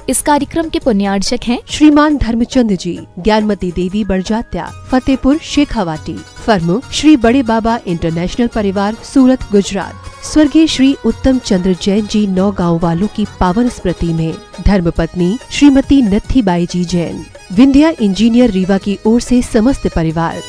इस कार्यक्रम के पुण्यार्चक हैं श्रीमान धर्मचंद जी, ज्ञानमती देवी बड़जात्या, फतेहपुर शेखावाटी। फर्मो श्री बड़े बाबा इंटरनेशनल परिवार, सूरत, गुजरात। स्वर्गीय श्री उत्तम चंद्र जैन जी, 9 गाँव वालों की पावन स्मृति में धर्मपत्नी श्रीमती नत्थीबाई जी जैन। विंध्या इंजीनियर रीवा की ओर से समस्त परिवार।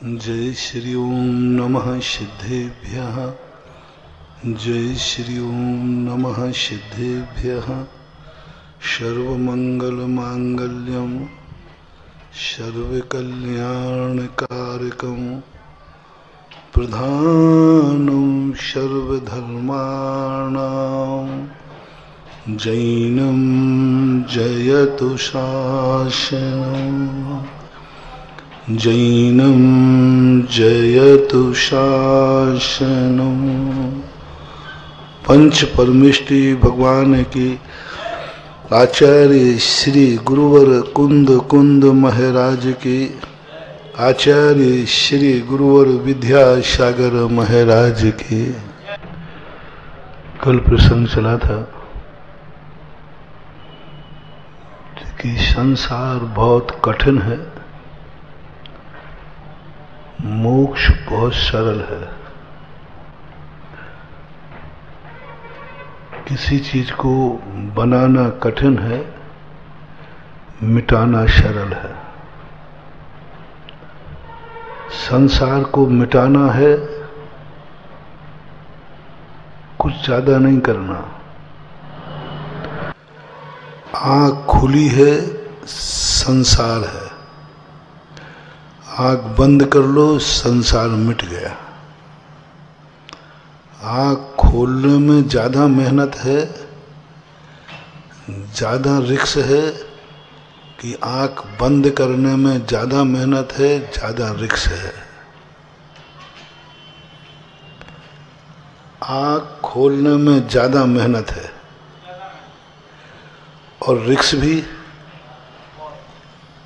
जय श्री ओम नमः सिद्धेभ्यः। जय श्री ओम नमः सिद्धेभ्यः। सर्वमंगलमांगल्यं सर्वकल्याणकारकं प्रधानं सर्वधर्माणां जैनं जयतु शासनम्। जैनं जयतु शासनम्। पंच परमेष्टि भगवान की आचार्य श्री गुरुवर कुंद महाराज की, आचार्य श्री गुरुवर विद्यासागर महाराज की। कल प्रसंग चला था कि संसार बहुत कठिन है, मोक्ष बहुत सरल है। किसी चीज को बनाना कठिन है, मिटाना सरल है। संसार को मिटाना है, कुछ ज्यादा नहीं करना। आँख खुली है, संसार है। आँख बंद कर लो, संसार मिट गया। आँख खोलने में ज्यादा मेहनत है, ज्यादा रिस्क है कि आँख बंद करने में ज्यादा मेहनत है, ज्यादा रिस्क है। आँख खोलने में ज्यादा मेहनत है और रिस्क भी,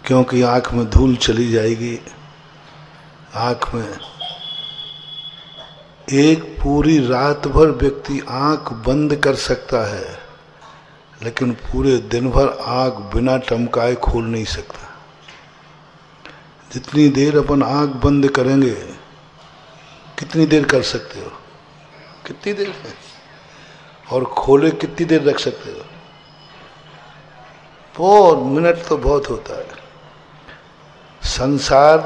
क्योंकि आँख में धूल चली जाएगी। आँख में एक पूरी रात भर व्यक्ति आँख बंद कर सकता है, लेकिन पूरे दिन भर आँख बिना टमकाए खोल नहीं सकता। जितनी देर अपन आँख बंद करेंगे, कितनी देर कर सकते हो? कितनी देर है? और खोले कितनी देर रख सकते हो? बहुत मिनट तो बहुत होता है। संसार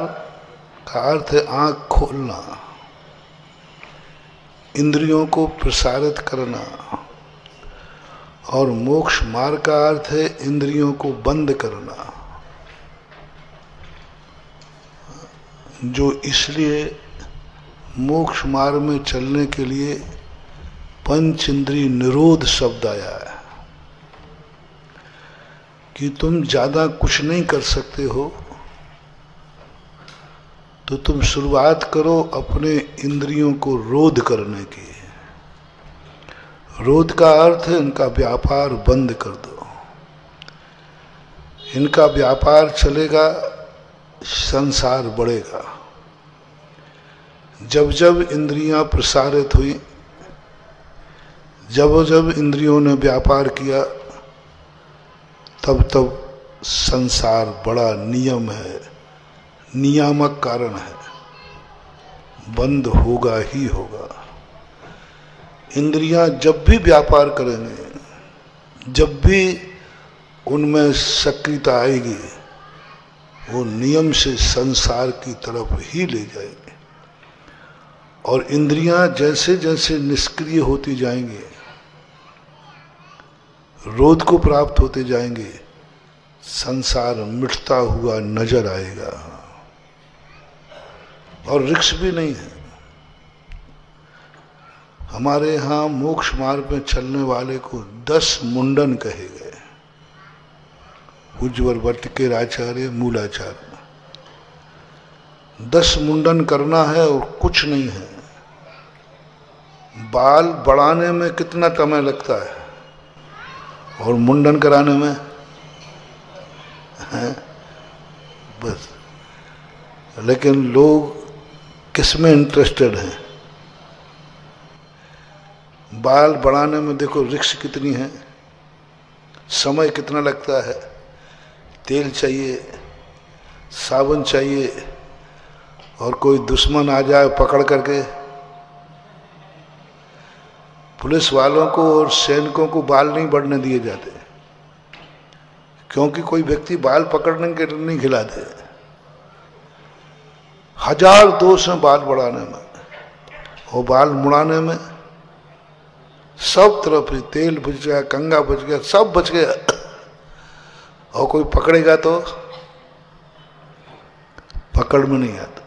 का अर्थ है आँख खोलना, इंद्रियों को प्रसारित करना, और मोक्ष मार्ग का अर्थ है इंद्रियों को बंद करना। जो इसलिए मोक्ष मार्ग में चलने के लिए पंच इंद्रिय निरोध शब्द आया है कि तुम ज्यादा कुछ नहीं कर सकते हो, तो तुम शुरुआत करो अपने इंद्रियों को रोध करने की। रोध का अर्थ है इनका व्यापार बंद कर दो। इनका व्यापार चलेगा, संसार बढ़ेगा। जब जब इंद्रियां प्रसारित हुई, जब जब इंद्रियों ने व्यापार किया, तब तब संसार बड़ा नियम है, नियामक कारण है, बंद होगा ही होगा। इंद्रियां जब भी व्यापार करेंगे, जब भी उनमें सक्रियता आएगी, वो नियम से संसार की तरफ ही ले जाएंगे। और इंद्रियां जैसे जैसे निष्क्रिय होती जाएंगी, रोध को प्राप्त होते जाएंगे, संसार मिटता हुआ नजर आएगा। और रिक्स भी नहीं है। हमारे यहाँ मोक्ष मार्ग में चलने वाले को 10 मुंडन कहे गए। पूज्यवर वट्टिकेर आचार्य मूलाचार्य 10 मुंडन करना है और कुछ नहीं है। बाल बढ़ाने में कितना समय लगता है और मुंडन कराने में है बस। लेकिन लोग किसमें इंटरेस्टेड हैं? बाल बढ़ाने में देखो रिस्क कितनी है, समय कितना लगता है, तेल चाहिए, साबुन चाहिए, और कोई दुश्मन आ जाए पकड़ करके। पुलिस वालों को और सैनिकों को बाल नहीं बढ़ने दिए जाते, क्योंकि कोई व्यक्ति बाल पकड़ने के नहीं खिलाते। 1000 दोष हैं बाल बढ़ाने में और बाल मुड़ाने में। सब तरफ ही तेल बच गया, कंघा बच गया, सब बच गया, और कोई पकड़ेगा तो पकड़ में नहीं आता।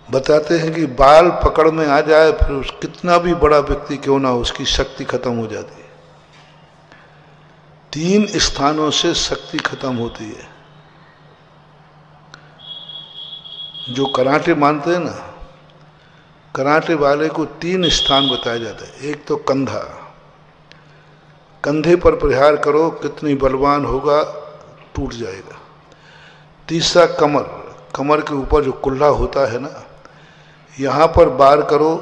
बताते हैं कि बाल पकड़ में आ जाए फिर कितना भी बड़ा व्यक्ति क्यों ना हो, उसकी शक्ति खत्म हो जाती है। 3 स्थानों से शक्ति खत्म होती है। जो कराटे मानते हैं ना, कराटे वाले को 3 स्थान बताया जाता है। एक तो कंधा, कंधे पर प्रहार करो, कितनी बलवान होगा टूट जाएगा। तीसरा कमर, कमर के ऊपर जो कुल्ला होता है ना, यहां पर वार करो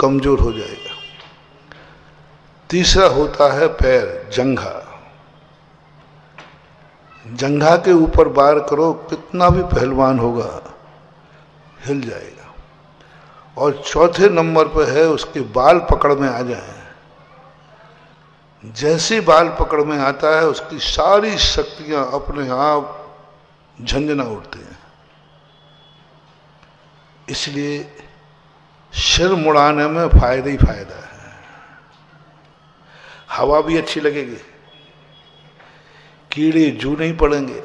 कमजोर हो जाएगा। तीसरा होता है पैर, जंघा, जंघा के ऊपर वार करो, कितना भी पहलवान होगा हिल जाएगा। और चौथे नंबर पर है उसके बाल पकड़ में आ जाए। जैसे बाल पकड़ में आता है उसकी सारी शक्तियां अपने आप झंझना उठती हैं। इसलिए सिर मुड़ाने में फायदा ही फायदा है। हवा भी अच्छी लगेगी, कीड़े जू नहीं पड़ेंगे,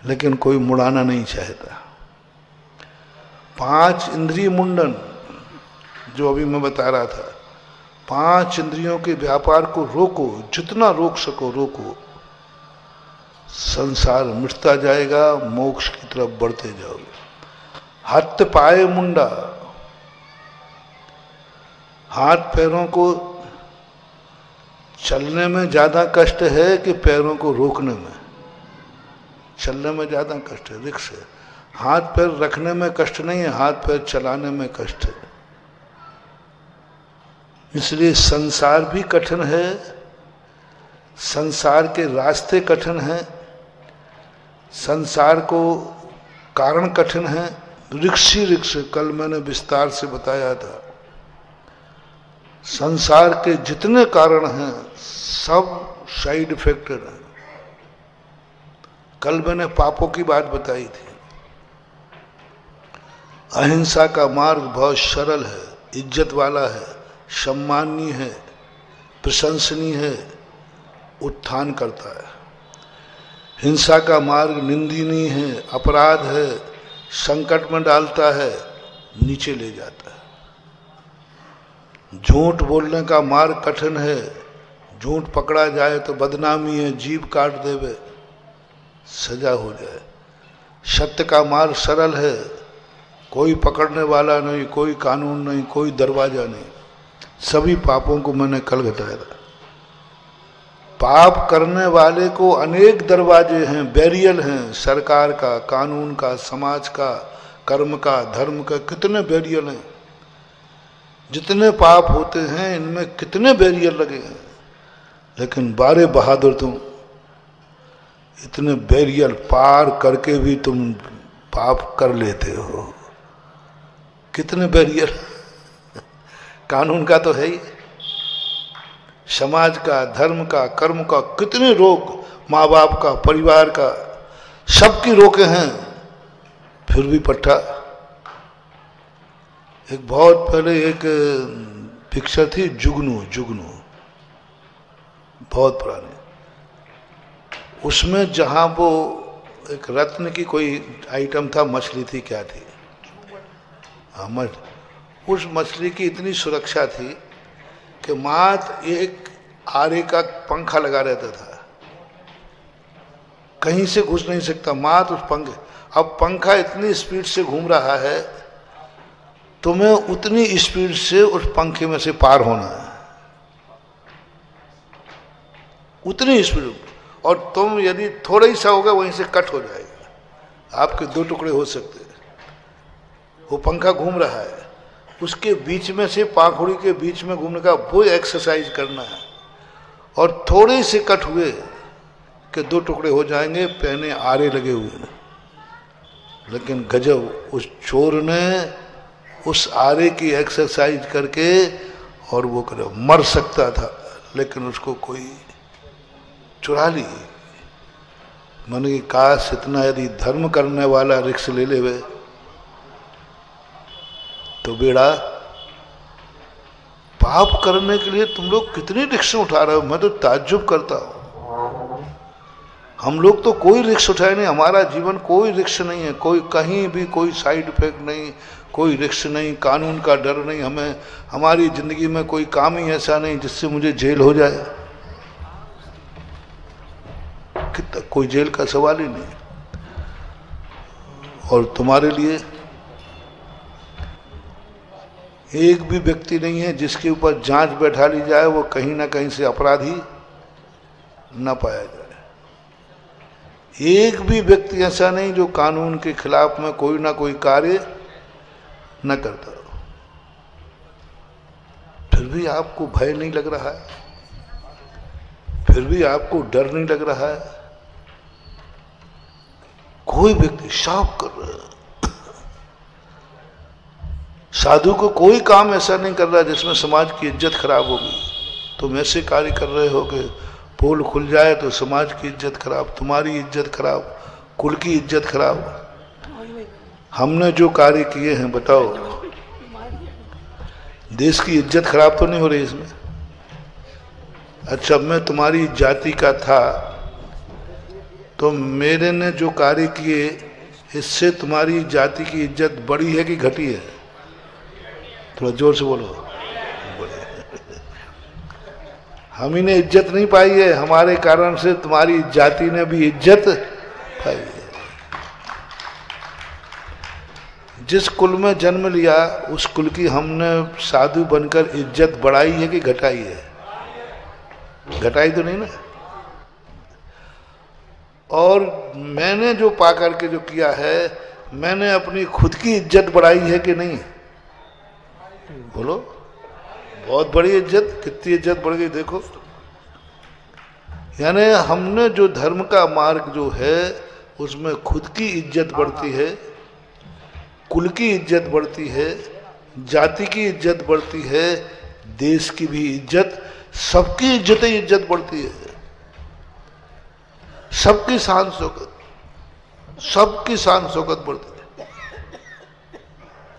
लेकिन कोई मुड़ाना नहीं चाहता। 5 इंद्रिय मुंडन जो अभी मैं बता रहा था, 5 इंद्रियों के व्यापार को रोको, जितना रोक सको रोको। संसार मिटता जाएगा, मोक्ष की तरफ बढ़ते जाओगे। हत्थ पाए मुंडा, हाथ पैरों को चलने में ज्यादा कष्ट है कि पैरों को रोकने में? चलने में ज्यादा कष्ट है, रिक्स है। हाथ पैर रखने में कष्ट नहीं है, हाथ पैर चलाने में कष्ट है। इसलिए संसार भी कठिन है, संसार के रास्ते कठिन हैं, संसार को कारण कठिन है। रिक्स ही रिक्स, कल मैंने विस्तार से बताया था। संसार के जितने कारण हैं सब साइड इफेक्टेड हैं। कल मैंने पापों की बात बताई थी। अहिंसा का मार्ग बहुत सरल है, इज्जत वाला है, सम्माननीय है, प्रशंसनीय है, उत्थान करता है। हिंसा का मार्ग निंदनीय है, अपराध है, संकट में डालता है, नीचे ले जाता है। झूठ बोलने का मार्ग कठिन है, झूठ पकड़ा जाए तो बदनामी है, जीभ काट देवे, सजा हो जाए। सत्य का मार्ग सरल है, कोई पकड़ने वाला नहीं, कोई कानून नहीं, कोई दरवाजा नहीं। सभी पापों को मैंने कल घटाया था। पाप करने वाले को अनेक दरवाजे हैं, बैरियर हैं, सरकार का, कानून का, समाज का, कर्म का, धर्म का, कितने बैरियर हैं। जितने पाप होते हैं इनमें कितने बैरियर लगे हैं, लेकिन बारे बहादुर तुम इतने बैरियर पार करके भी तुम पाप कर लेते हो। कितने बैरियर, कानून का तो है ही, समाज का, धर्म का, कर्म का, कितने रोक, माँ बाप का, परिवार का, सबकी रोके हैं, फिर भी पट्टा। एक बहुत पहले एक पिक्चर थी जुगनू, जुगनू बहुत पुरानी, उसमें जहां वो एक रत्न की कोई आइटम था, मछली थी, क्या थी, हाँ, उस मछली की इतनी सुरक्षा थी कि मात्र एक आरे का पंखा लगा रहता था, कहीं से घुस नहीं सकता, मात्र उस पंखे। अब पंखा इतनी स्पीड से घूम रहा है, तुम्हें उतनी स्पीड से उस पंखे में से पार होना है, उतनी स्पीड। और तुम यदि थोड़ा ही सा होगा वहीं से कट हो जाएगा, आपके दो टुकड़े हो सकते हैं। वो पंखा घूम रहा है, उसके बीच में से पाखुड़ी के बीच में घूमने का वो एक्सरसाइज करना है, और थोड़े से कट हुए कि दो टुकड़े हो जाएंगे, पहने आरे लगे हुए। लेकिन गजब, उस चोर ने उस आरे की एक्सरसाइज करके और वो करे, मर सकता था लेकिन उसको कोई चुरा ली। मन की काश इतना यदि धर्म करने वाला रिक्स ले ले वे तो बेड़ा। पाप करने के लिए तुम लोग कितनी रिक्स उठा रहे हो, मैं तो ताज्जुब करता हूं। हम लोग तो कोई रिक्स उठाए नहीं, हमारा जीवन कोई रिक्स नहीं है, कोई कहीं भी कोई साइड इफेक्ट नहीं, कोई रिक्स नहीं, कानून का डर नहीं हमें। हमारी जिंदगी में कोई काम ही ऐसा नहीं जिससे मुझे जेल हो जाए, कितना कोई जेल का सवाल ही नहीं। और तुम्हारे लिए एक भी व्यक्ति नहीं है जिसके ऊपर जांच बैठा ली जाए वो कहीं ना कहीं से अपराधी न पाया जाए। एक भी व्यक्ति ऐसा नहीं जो कानून के खिलाफ में कोई ना कोई कार्य न करता हो। फिर भी आपको भय नहीं लग रहा है, फिर भी आपको डर नहीं लग रहा है। कोई व्यक्ति साफ कर रहा है, साधु को कोई काम ऐसा नहीं कर रहा जिसमें समाज की इज्जत खराब होगी। तुम ऐसे कार्य कर रहे हो कि पोल खुल जाए तो समाज की इज्जत खराब, तुम्हारी इज्जत खराब, कुल की इज्जत खराब। हमने जो कार्य किए हैं बताओ, देश की इज्जत खराब तो नहीं हो रही इसमें? अच्छा, मैं तुम्हारी जाति का था तो मेरे ने जो कार्य किए इससे तुम्हारी जाति की इज्जत बढ़ी है कि घटी है? थोड़ा जोर से बोलो। हम ही ने इज्जत नहीं पाई है, हमारे कारण से तुम्हारी जाति ने भी इज्जत पाई है। जिस कुल में जन्म लिया उस कुल की हमने साधु बनकर इज्जत बढ़ाई है कि घटाई है? घटाई तो नहीं ना। और मैंने जो पा करके जो किया है, मैंने अपनी खुद की इज्जत बढ़ाई है कि नहीं? बोलो। बहुत बड़ी इज्जत, कितनी इज्जत बढ़ गई देखो। यानी हमने जो धर्म का मार्ग जो है उसमें खुद की इज्जत बढ़ती है, कुल की इज्जत बढ़ती है, जाति की इज्जत बढ़ती है, देश की भी इज्जत, सबकी इज्जत बढ़ती है। सबकी शान शौकत, सबकी शान शौकत बढ़ती है।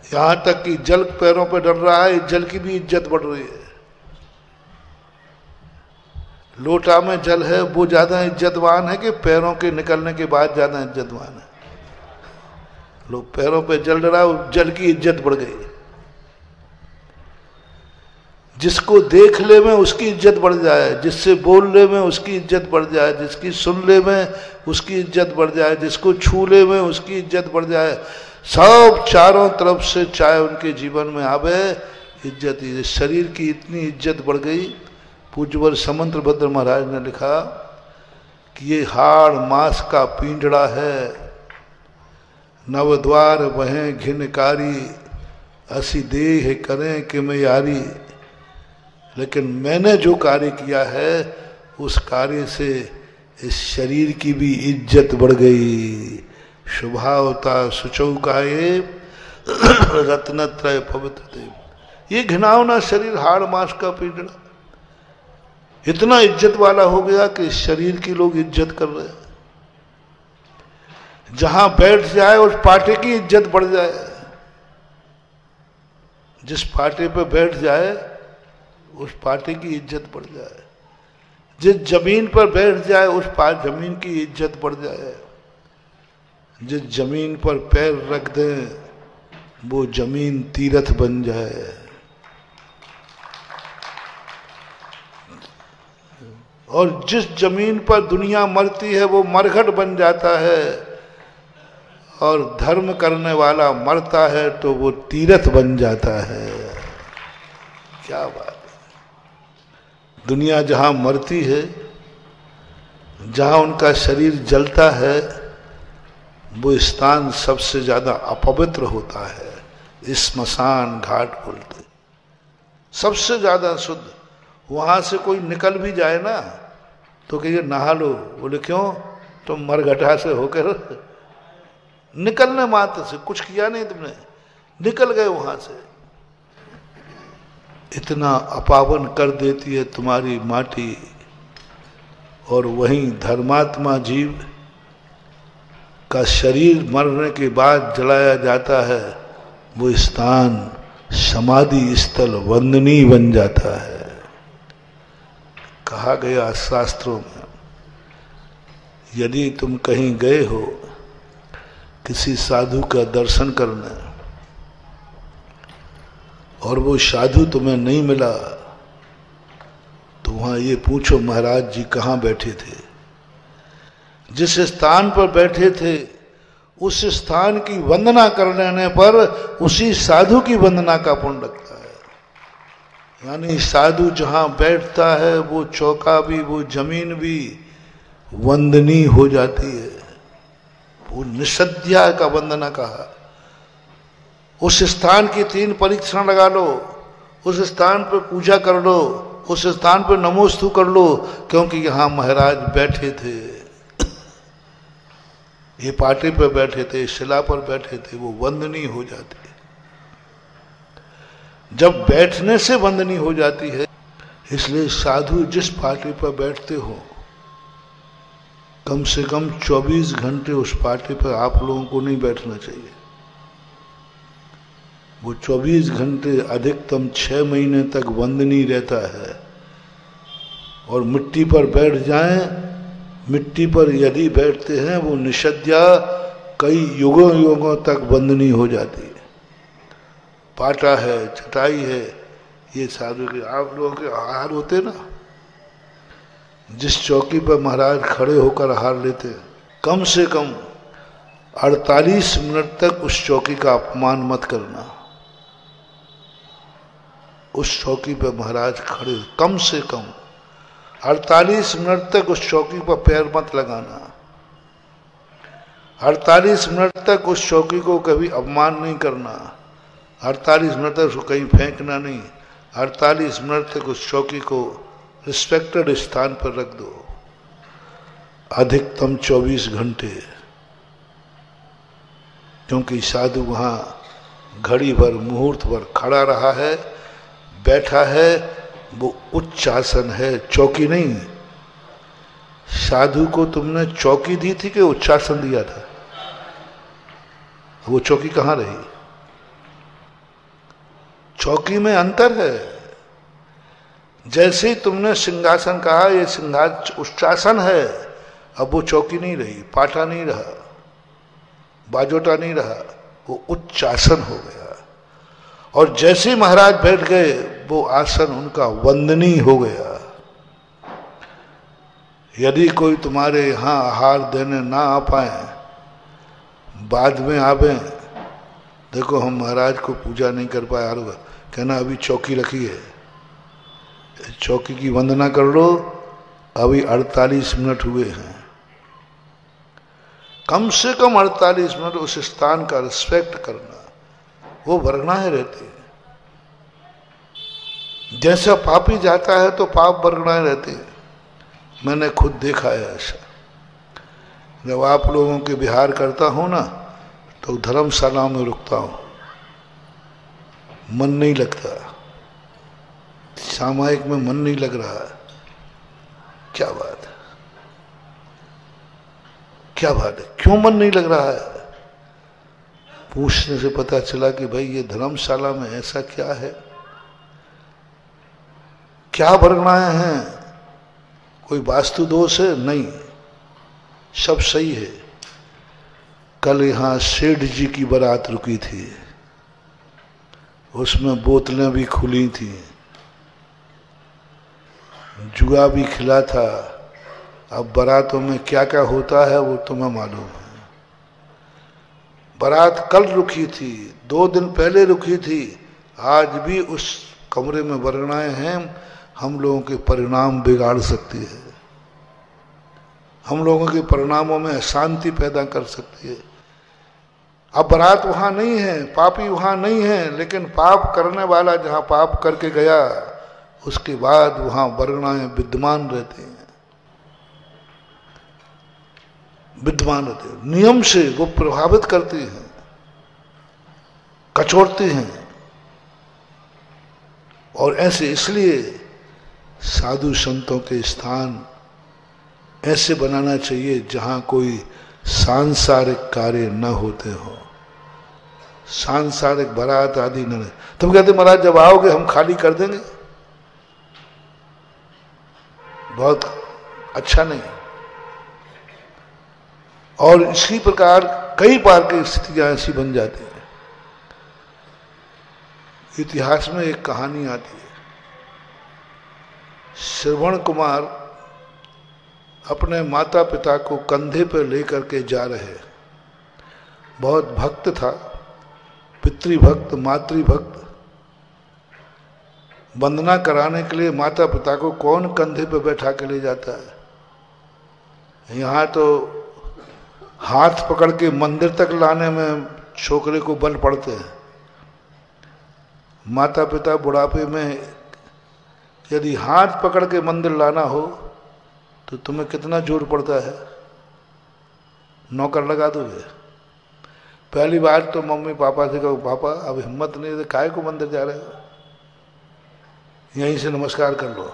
यहां तक कि जल पैरों पर डल रहा है, जल की भी इज्जत बढ़ रही है। लोटा में जल है वो ज्यादा इज्जतवान है कि पैरों के निकलने के बाद ज्यादा इज्जतवान है? लोग पैरों पे जल डला, जल की इज्जत बढ़ गई। जिसको देख ले में उसकी इज्जत बढ़ जाए, जिससे बोल ले में उसकी इज्जत बढ़ जाए, जिसकी सुन ले में उसकी इज्जत बढ़ जाए, जिसको छू ले में उसकी इज्जत बढ़ जाए, सब चारों तरफ से चाहे उनके जीवन में आवे इज्जत ही। शरीर की इतनी इज्जत बढ़ गई। पूज्यवर समंत भद्र महाराज ने लिखा कि ये हाड़ मांस का पिंजड़ा है, नवद्वार वहें घिनकारी, असी देह करें कि मैं यारी। लेकिन मैंने जो कार्य किया है उस कार्य से इस शरीर की भी इज्जत बढ़ गई। शुभावता सुचौकाये रत्नत्रय पवित्र देव। ये घिनौना शरीर हाड़ मांस का पिंजड़ा इतना इज्जत वाला हो गया कि शरीर की लोग इज्जत कर रहे हैं। जहां बैठ जाए उस पाटे की इज्जत बढ़ जाए, जिस पाटे पे बैठ जाए उस पाटे की इज्जत बढ़ जाए, जिस जमीन पर बैठ जाए उस जमीन की इज्जत बढ़ जाए, जिस जमीन पर पैर रख दे वो जमीन तीर्थ बन जाए। और जिस जमीन पर दुनिया मरती है वो मरघट बन जाता है। और धर्म करने वाला मरता है तो वो तीर्थ बन जाता है। क्या बात है। दुनिया जहां मरती है, जहां उनका शरीर जलता है, वो स्थान सबसे ज्यादा अपवित्र होता है। स्मशान घाट बोलते, सबसे ज्यादा शुद्ध। वहां से कोई निकल भी जाए ना तो कहिए नहा लो, बोले क्यों? तुम मरघटा से होकर निकलने मात्र से, कुछ किया नहीं तुमने, निकल गए वहां से। इतना अपावन कर देती है तुम्हारी माटी। और वहीं धर्मात्मा जीव का शरीर मरने के बाद जलाया जाता है, वो स्थान समाधि स्थल वंदनीय बन जाता है। कहा गया शास्त्रों में, यदि तुम कहीं गए हो किसी साधु का दर्शन करने और वो साधु तुम्हें नहीं मिला, तो वहां ये पूछो महाराज जी कहाँ बैठे थे? जिस स्थान पर बैठे थे उस स्थान की वंदना कर लेने पर उसी साधु की वंदना का पुण्य लगता है। यानी साधु जहां बैठता है वो चौका भी, वो जमीन भी वंदनीय हो जाती है। वो निषद्या का वंदना कहा। उस स्थान की 3 परीक्षण लगा लो, उस स्थान पर पूजा कर लो, उस स्थान पर नमोस्तु कर लो, क्योंकि यहां महाराज बैठे थे, ये पाटे पर बैठे थे, शिला पर बैठे थे, वो वंदनीय हो जाती है। जब बैठने से वंदनीय हो जाती है, इसलिए साधु जिस पाटे पर बैठते हो कम से कम 24 घंटे उस पाटे पर आप लोगों को नहीं बैठना चाहिए। वो 24 घंटे अधिकतम 6 महीने तक वंदनीय रहता है। और मिट्टी पर बैठ जाएं, मिट्टी पर यदि बैठते हैं वो निषद्या कई युगों युगों तक वंदनीय हो जाती है। पाटा है, चटाई है, ये साधु के आप लोगों के आहार होते ना, जिस चौकी पर महाराज खड़े होकर आहार लेते, कम से कम 48 मिनट तक उस चौकी का अपमान मत करना। उस चौकी पर महाराज खड़े, कम से कम 48 मिनट तक उस चौकी पर पैर मत लगाना। 48 मिनट तक उस चौकी को कभी अपमान नहीं करना। 48 मिनट तक उसको कहीं फेंकना नहीं। 48 मिनट तक उस चौकी को रिस्पेक्टेड स्थान पर रख दो। अधिकतम 24 घंटे, क्योंकि साधु वहां घड़ी भर, मुहूर्त भर खड़ा रहा है, बैठा है, वो उच्च आसन है, चौकी नहीं। साधु को तुमने चौकी दी थी कि उच्चासन दिया था? वो चौकी कहां रही? चौकी में अंतर है। जैसे ही तुमने सिंहासन कहा, ये सिंहासन उच्चासन है, अब वो चौकी नहीं रही, पाटा नहीं रहा, बाजोटा नहीं रहा, वो उच्चासन हो गया। और जैसे ही महाराज बैठ गए वो आसन उनका वंदनीय हो गया। यदि कोई तुम्हारे यहां आहार देने ना आ पाए, बाद में आवे, देखो हम महाराज को पूजा नहीं कर पाए, यार कहना अभी चौकी रखी है, चौकी की वंदना कर लो, अभी 48 मिनट हुए हैं। कम से कम 48 मिनट उस स्थान का रिस्पेक्ट करना, वो वर्गणाएं रहती है। जैसा पापी जाता है तो पाप वर्गणाएं रहती है। मैंने खुद देखा है ऐसा। जब आप लोगों के विहार करता हूं ना, तो धर्मशाला में रुकता हूं, मन नहीं लगता, सामायिक में मन नहीं लग रहा है। क्या बात है, क्या बात है, क्यों मन नहीं लग रहा है? पूछने से पता चला कि भाई ये धर्मशाला में ऐसा क्या है, क्या वर्गणाएं हैं, कोई वास्तु दोष है? नहीं, सब सही है। कल यहां सेठ जी की बारात रुकी थी, उसमें बोतलें भी खुली थी, जुआ भी खिला था। अब बारातों में क्या क्या होता है वो तुम्हें मालूम है। बारात कल रुकी थी, 2 दिन पहले रुकी थी, आज भी उस कमरे में वरनाएं हैं, हम लोगों के परिणाम बिगाड़ सकती है, हम लोगों के परिणामों में अशांति पैदा कर सकती है। अब बारात वहां नहीं है, पापी वहां नहीं है, लेकिन पाप करने वाला जहां पाप करके गया उसके बाद वहां वरनाएं विद्यमान रहती हैं, विद्यमान रहते हैं, नियम से वो प्रभावित करती हैं, कचोड़ती हैं। और ऐसे इसलिए साधु संतों के स्थान ऐसे बनाना चाहिए जहां कोई सांसारिक कार्य न होते हो, सांसारिक बारात आदि न। तुम कहते महाराज जब आओगे हम खाली कर देंगे, बहुत अच्छा नहीं। और इसी प्रकार कई बार की स्थितियां ऐसी बन जाती हैं। इतिहास में एक कहानी आती है, श्रवण कुमार अपने माता पिता को कंधे पर लेकर के जा रहे, बहुत भक्त था, पितृभक्त मातृभक्त। वंदना कराने के लिए माता पिता को कौन कंधे पर बैठा के ले जाता है? यहाँ तो हाथ पकड़ के मंदिर तक लाने में छोकरे को बल पड़ते हैं। माता पिता बुढ़ापे में यदि हाथ पकड़ के मंदिर लाना हो तो तुम्हें कितना जोर पड़ता है, नौकर लगा दोगे। पहली बार तो मम्मी पापा से कहो पापा अब हिम्मत नहीं है, काहे को मंदिर जा रहे हो, यहीं से नमस्कार कर लो।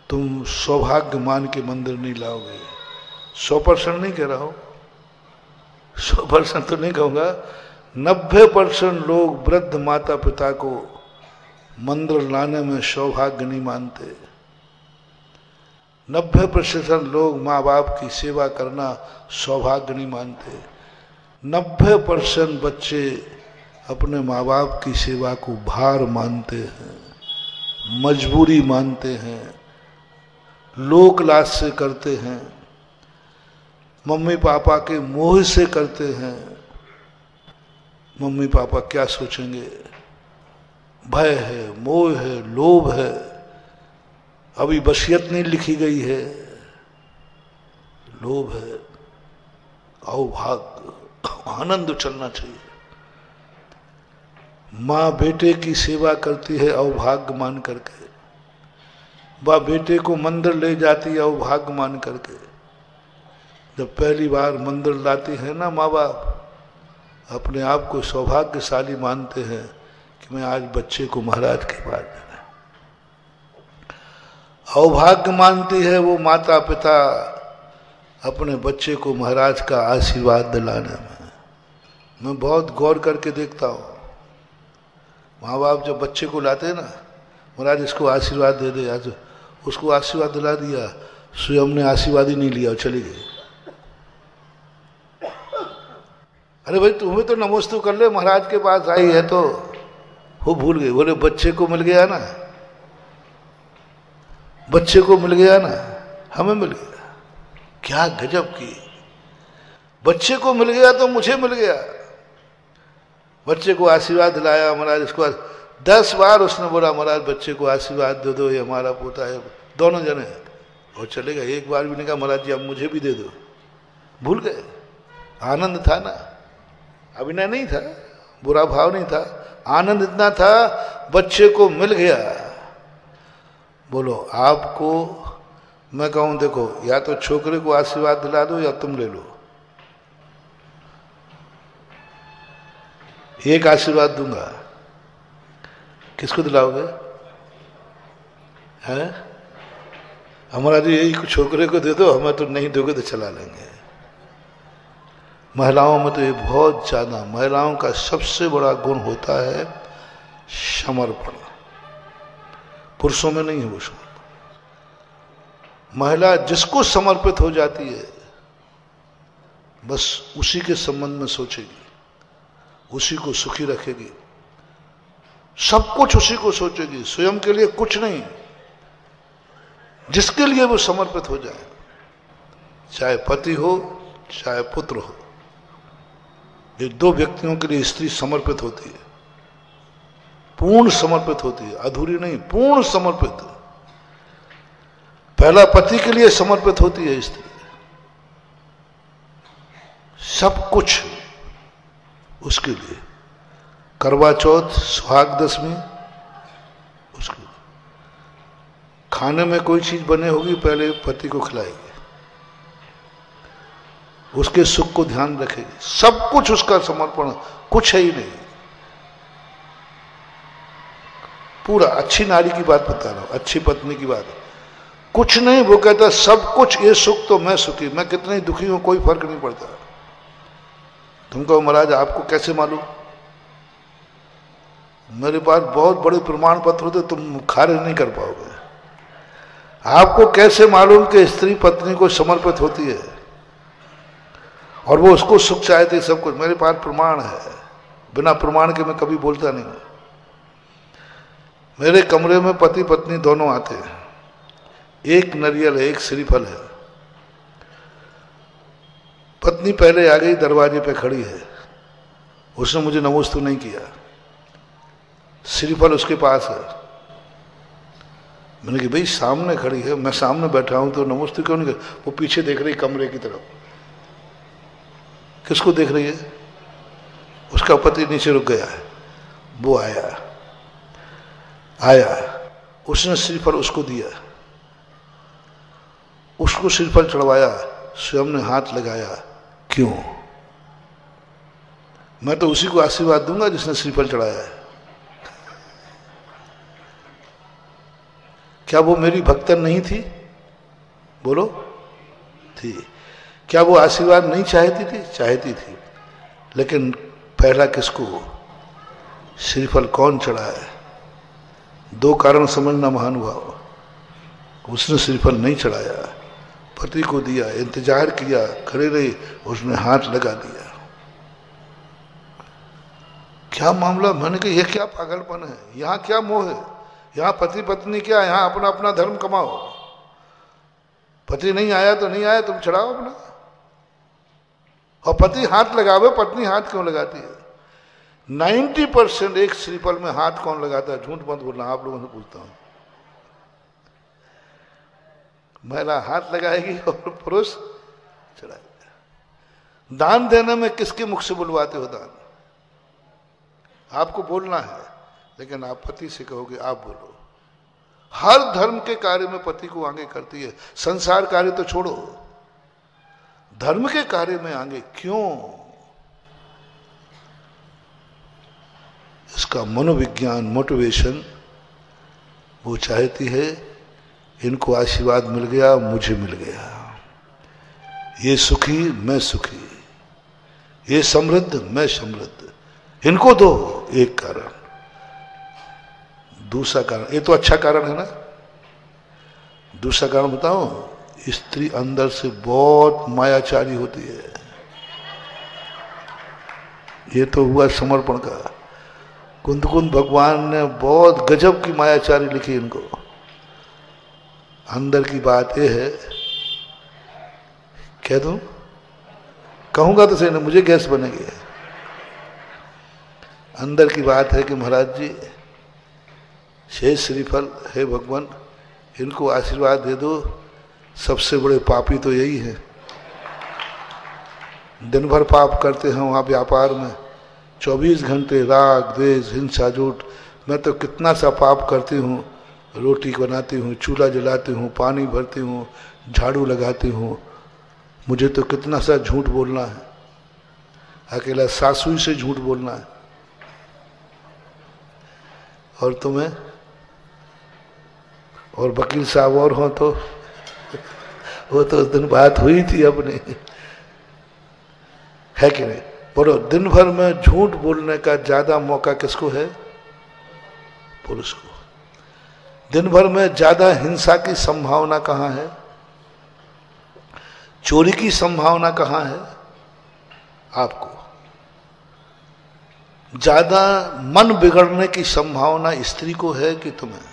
तुम सौभाग्य मान के मंदिर नहीं लाओगे। 100% नहीं कह रहा हूं, 100% तो नहीं कहूंगा, 90% लोग वृद्ध माता पिता को मंदिर लाने में सौभाग्य नहीं मानते। 90% लोग माँ बाप की सेवा करना सौभाग्य नहीं मानते। 90% बच्चे अपने माँ बाप की सेवा को भार मानते हैं, मजबूरी मानते हैं, लोक लाज से करते हैं, मम्मी पापा के मोह से करते हैं। मम्मी पापा क्या सोचेंगे, भय है, मोह है, लोभ है, अभी वसीयत नहीं लिखी गई है, लोभ है, अवभाग्य, आनंद चलना चाहिए। माँ बेटे की सेवा करती है अवभाग्य मान करके, वह बेटे को मंदिर ले जाती है अवभाग्य मान करके। जब पहली बार मंदिर लाती है ना माँ बाप, अपने आप को सौभाग्यशाली मानते हैं कि मैं आज बच्चे को महाराज के पास जाना है। अवभाग्य मानती है वो माता पिता अपने बच्चे को महाराज का आशीर्वाद दिलाने में। मैं बहुत गौर करके देखता हूँ, माँ बाप जब बच्चे को लाते हैं ना, महाराज इसको आशीर्वाद दे दे, आज उसको आशीर्वाद दिला दिया, स्वयं ने आशीर्वाद ही नहीं लिया और चली गई। अरे भाई तुम्हें तो नमोस्तु कर ले, महाराज के पास आई है तो वो भूल गई। बोले बच्चे को मिल गया ना, बच्चे को मिल गया ना, हमें मिल गया। क्या गजब की, बच्चे को मिल गया तो मुझे मिल गया। बच्चे को आशीर्वाद दिलाया महाराज, इसको 10 बार उसने बोला महाराज बच्चे को आशीर्वाद दे दो, ये हमारा पोता है, दोनों जने, और चले गए। एक बार भी नहीं कहा महाराज जी अब मुझे भी दे दो, भूल गए। आनंद था ना, अभिनय नहीं था, बुरा भाव नहीं था, आनंद इतना था बच्चे को मिल गया। बोलो आपको मैं कहूं देखो, या तो छोकरे को आशीर्वाद दिला दो या तुम ले लो। एक आशीर्वाद दूंगा, किसको दिलाओगे? हैं? हमारा जी यही छोकरे को दे दो, हमें तो नहीं दोगे तो चला लेंगे। महिलाओं में तो ये बहुत ज्यादा, महिलाओं का सबसे बड़ा गुण होता है समर्पण, पुरुषों में नहीं है वो समर्पण। महिला जिसको समर्पित हो जाती है बस उसी के संबंध में सोचेगी, उसी को सुखी रखेगी, सब कुछ उसी को सोचेगी, स्वयं के लिए कुछ नहीं। जिसके लिए वो समर्पित हो जाए, चाहे पति हो चाहे पुत्र हो, ये दो व्यक्तियों के लिए स्त्री समर्पित होती है, पूर्ण समर्पित होती है, अधूरी नहीं, पूर्ण समर्पित। पहला पति के लिए समर्पित होती है स्त्री, सब कुछ उसके लिए। करवा चौथ, सुहाग दशमी, उसके लिए खाने में कोई चीज बने होगी पहले पति को खिलाएगी, उसके सुख को ध्यान रखेगी, सब कुछ उसका समर्पण, कुछ है ही नहीं पूरा। अच्छी नारी की बात बता रहा हूं, अच्छी पत्नी की बात, कुछ नहीं, वो कहता सब कुछ, ये सुख तो मैं सुखी, मैं कितना ही दुखी हूं कोई फर्क नहीं पड़ता। तुम कहो महाराज आपको कैसे मालूम? मेरे पास बहुत बड़े प्रमाण पत्र होते, तुम खारिज नहीं कर पाओगे। आपको कैसे मालूम कि स्त्री पत्नी को समर्पित होती है और वो उसको सुख चाहती है, सब कुछ? मेरे पास प्रमाण है, बिना प्रमाण के मैं कभी बोलता नहीं हूं। मेरे कमरे में पति पत्नी दोनों आते हैं, एक नरियल है, एक श्रीफल है। पत्नी पहले आ गई, दरवाजे पे खड़ी है, उसने मुझे नमोस्तु नहीं किया, श्रीफल उसके पास है। मैंने कहा भाई सामने खड़ी है, मैं सामने बैठा हूं तो नमोस्तु क्यों नहीं कर? वो पीछे देख रही कमरे की तरफ। किसको देख रही है? उसका पति नीचे रुक गया है, वो आया, उसने श्रीफल उसको दिया, उसको श्रीफल चढ़वाया, स्वयं ने हाथ लगाया। क्यों? मैं तो उसी को आशीर्वाद दूंगा जिसने श्रीफल चढ़ाया है। क्या वो मेरी भक्तन नहीं थी? बोलो, थी। क्या वो आशीर्वाद नहीं चाहती थी? चाहती थी। लेकिन पहला किसको श्रीफल कौन चढ़ाया? दो कारण समझना महानुभाव। उसने श्रीफल नहीं चढ़ाया, पति को दिया, इंतजार किया, खड़े रही, उसने हाथ लगा दिया। क्या मामला? मैंने कहा यह क्या पागलपन है, यहां क्या मोह है? यहां पति पत्नी क्या, यहां अपना अपना धर्म कमाओ। पति नहीं आया तो नहीं आया, तुम चढ़ाओ अपना। और पति हाथ लगावे, पत्नी हाथ क्यों लगाती है? 90% एक श्रीफल में हाथ कौन लगाता है? झूठ मत बोलना, आप लोगों से पूछता हूं। महिला हाथ लगाएगी और पुरुष चढ़ाएगा। दान देने में किसके मुख से बुलवाते हो दान? आपको बोलना है, लेकिन आप पति से कहोगे आप बोलो। हर धर्म के कार्य में पति को आगे करती है। संसार कार्य तो छोड़ो, धर्म के कार्य में आगे क्यों? इसका मनोविज्ञान, मोटिवेशन, वो चाहती है इनको आशीर्वाद मिल गया, मुझे मिल गया, ये सुखी मैं सुखी, ये समृद्ध मैं समृद्ध, इनको दो। एक कारण। दूसरा कारण, ये तो अच्छा कारण है ना। दूसरा कारण बताओ, स्त्री अंदर से बहुत मायाचारी होती है। ये तो हुआ समर्पण का। कुंद भगवान ने बहुत गजब की मायाचारी लिखी इनको। अंदर की बात यह है, कह दूं? कहूंगा तो सही ना, मुझे गैस बनेगी। अंदर की बात है कि महाराज जी, शेष श्रीफल है भगवान, इनको आशीर्वाद दे दो। सबसे बड़े पापी तो यही है, दिन भर पाप करते हैं वहाँ व्यापार में, 24 घंटे राग द्वेष हिंसा झूठ। मैं तो कितना सा पाप करती हूँ, रोटी बनाती हूँ, चूल्हा जलाती हूँ, पानी भरती हूँ, झाड़ू लगाती हूँ, मुझे तो कितना सा झूठ बोलना है। अकेला सासू से झूठ बोलना है। और तुम्हें और वकील साहब और हो तो वो तो उस दिन बात हुई थी अपनी, है कि नहीं? बोलो, दिन भर में झूठ बोलने का ज्यादा मौका किसको है? पुरुष को। दिन भर में ज्यादा हिंसा की संभावना कहां है? चोरी की संभावना कहां है? आपको। ज्यादा मन बिगड़ने की संभावना स्त्री को है कि तुम्हें?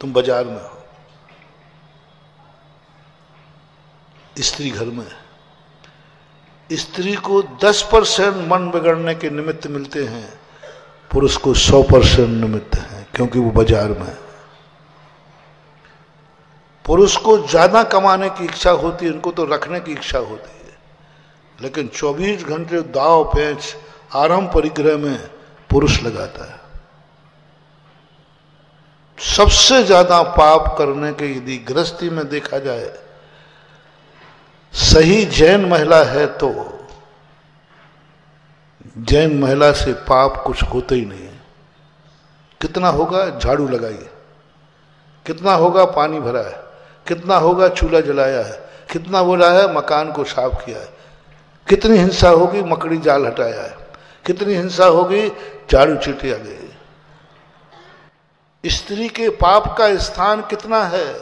तुम बाजार में हो, स्त्री घर में। स्त्री को 10% मन बिगड़ने के निमित्त मिलते हैं, पुरुष को 100% निमित्त हैं, क्योंकि वो बाजार में है। पुरुष को ज्यादा कमाने की इच्छा होती है, इनको तो रखने की इच्छा होती है, लेकिन 24 घंटे दाव पेच आरंभ परिग्रह में पुरुष लगाता है। सबसे ज्यादा पाप करने के यदि गृहस्थी में देखा जाए, सही जैन महिला है तो जैन महिला से पाप कुछ होते ही नहीं है। कितना होगा झाड़ू लगाइए, कितना होगा पानी भरा है, कितना होगा चूल्हा जलाया है, कितना बोला है मकान को साफ किया है, कितनी हिंसा होगी मकड़ी जाल हटाया है, कितनी हिंसा होगी झाड़ू चीटिया गई। स्त्री के पाप का स्थान कितना है,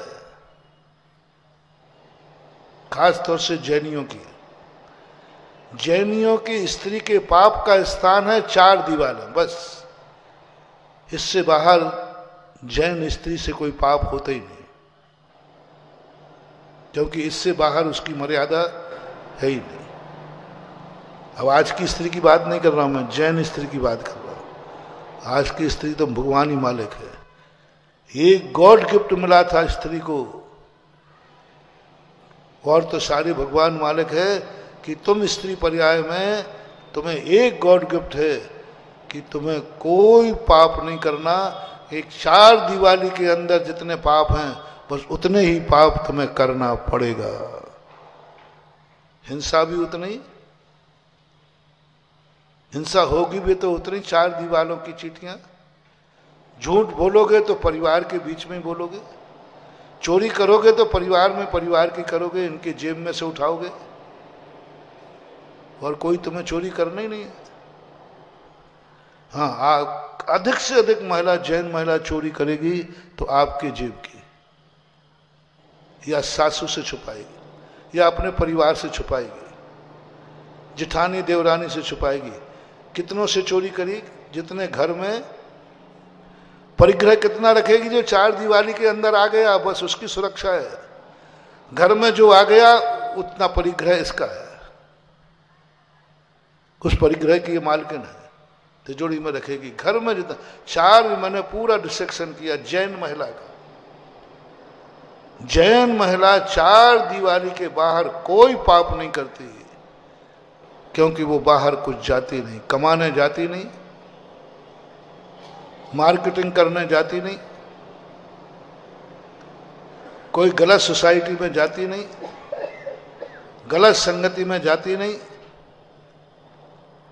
खास तौर से जैनियों की स्त्री के पाप का स्थान है 4 दीवारें, बस। इससे बाहर जैन स्त्री से कोई पाप होता ही नहीं, क्योंकि इससे बाहर उसकी मर्यादा है ही नहीं। अब आज की स्त्री की बात नहीं कर रहा हूं मैं, जैन स्त्री की बात कर रहा हूं। आज की स्त्री तो भगवान ही मालिक है। एक गॉड गिफ्ट मिला था स्त्री को, और तो सारे भगवान मालिक है कि तुम स्त्री पर्याय में तुम्हें एक गॉड गिफ्ट है कि तुम्हें कोई पाप नहीं करना। एक 4 दीवारी के अंदर जितने पाप हैं बस उतने ही पाप तुम्हें करना पड़ेगा। हिंसा भी उतनी, हिंसा होगी भी तो उतनी, 4 दीवारों की चीटियां। झूठ बोलोगे तो परिवार के बीच में बोलोगे, चोरी करोगे तो परिवार की करोगे, इनके जेब में से उठाओगे, और कोई तुम्हें चोरी करना ही नहीं है। हाँ, अधिक से अधिक महिला, जैन महिला चोरी करेगी तो आपके जेब की, या सासू से छुपाएगी, या अपने परिवार से छुपाएगी, जिठानी देवरानी से छुपाएगी। कितनों से चोरी करेगी? जितने घर में परिग्रह कितना रखेगी? जो 4 दीवारी के अंदर आ गया बस उसकी सुरक्षा है। घर में जो आ गया उतना परिग्रह इसका है, उस परिग्रह की ये मालकिन है, तिजोरी में रखेगी। घर में जितना 4 मैंने पूरा डिसेक्शन किया जैन महिला का। जैन महिला 4 दीवारी के बाहर कोई पाप नहीं करती, क्योंकि वो बाहर कुछ जाती नहीं, कमाने जाती नहीं, मार्केटिंग करने जाती नहीं, कोई गलत सोसाइटी में जाती नहीं, गलत संगति में जाती नहीं।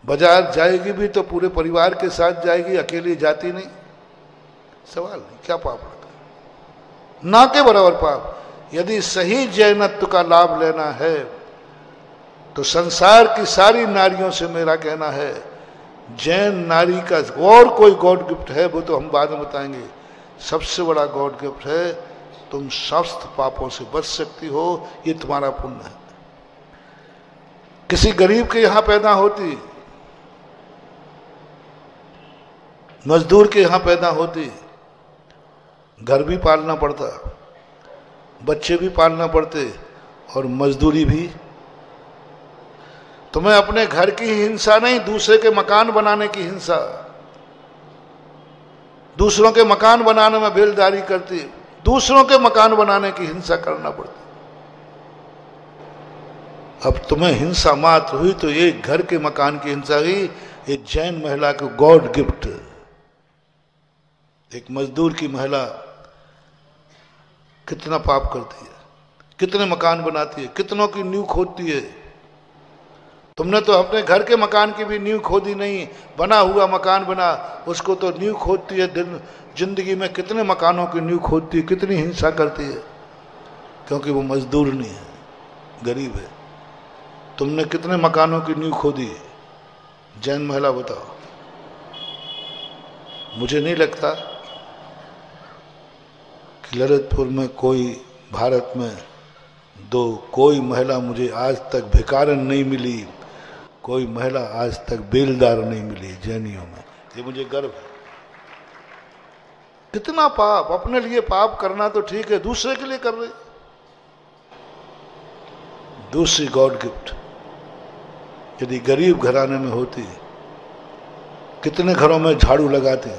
बाजार जाएगी भी तो पूरे परिवार के साथ जाएगी, अकेली जाती नहीं। सवाल नहीं, क्या पाप लगा? ना के बराबर पाप। यदि सही जैनत्व का लाभ लेना है तो संसार की सारी नारियों से मेरा कहना है, जैन नारी का और कोई गॉड गिफ्ट है वो तो हम बाद में बताएंगे। सबसे बड़ा गॉड गिफ्ट है, तुम समस्त पापों से बच सकती हो, ये तुम्हारा पुण्य है। किसी गरीब के यहां पैदा होती, मजदूर के यहां पैदा होती, घर भी पालना पड़ता, बच्चे भी पालना पड़ते और मजदूरी भी। तुम्हें अपने घर की हिंसा नहीं, दूसरे के मकान बनाने की हिंसा, दूसरों के मकान बनाने में बेलदारी करती, दूसरों के मकान बनाने की हिंसा करना पड़ती। अब तुम्हें हिंसा मात्र हुई तो एक घर के मकान की हिंसा हुई। एक जैन महिला को गॉड गिफ्ट, एक मजदूर की महिला कितना पाप करती है, कितने मकान बनाती है, कितनों की नींव खोदती है। तुमने तो अपने घर के मकान की भी नींव खोदी नहीं, बना हुआ मकान बना, उसको तो नींव खोदती है। दिन जिंदगी में कितने मकानों की नींव खोदती है, कितनी हिंसा करती है, क्योंकि वो मजदूर नहीं है, गरीब है। तुमने कितने मकानों की नींव खोदी? जैन महिला बताओ। मुझे नहीं लगता कि ललितपुर में कोई, भारत में कोई महिला मुझे आज तक भिखारन नहीं मिली, कोई महिला आज तक बेलदार नहीं मिली जैनियों में। ये मुझे गर्व है। कितना पाप, अपने लिए पाप करना तो ठीक है, दूसरे के लिए कर रहे। दूसरी गॉड गिफ्ट, यदि गरीब घराने में होती, कितने घरों में झाड़ू लगाती,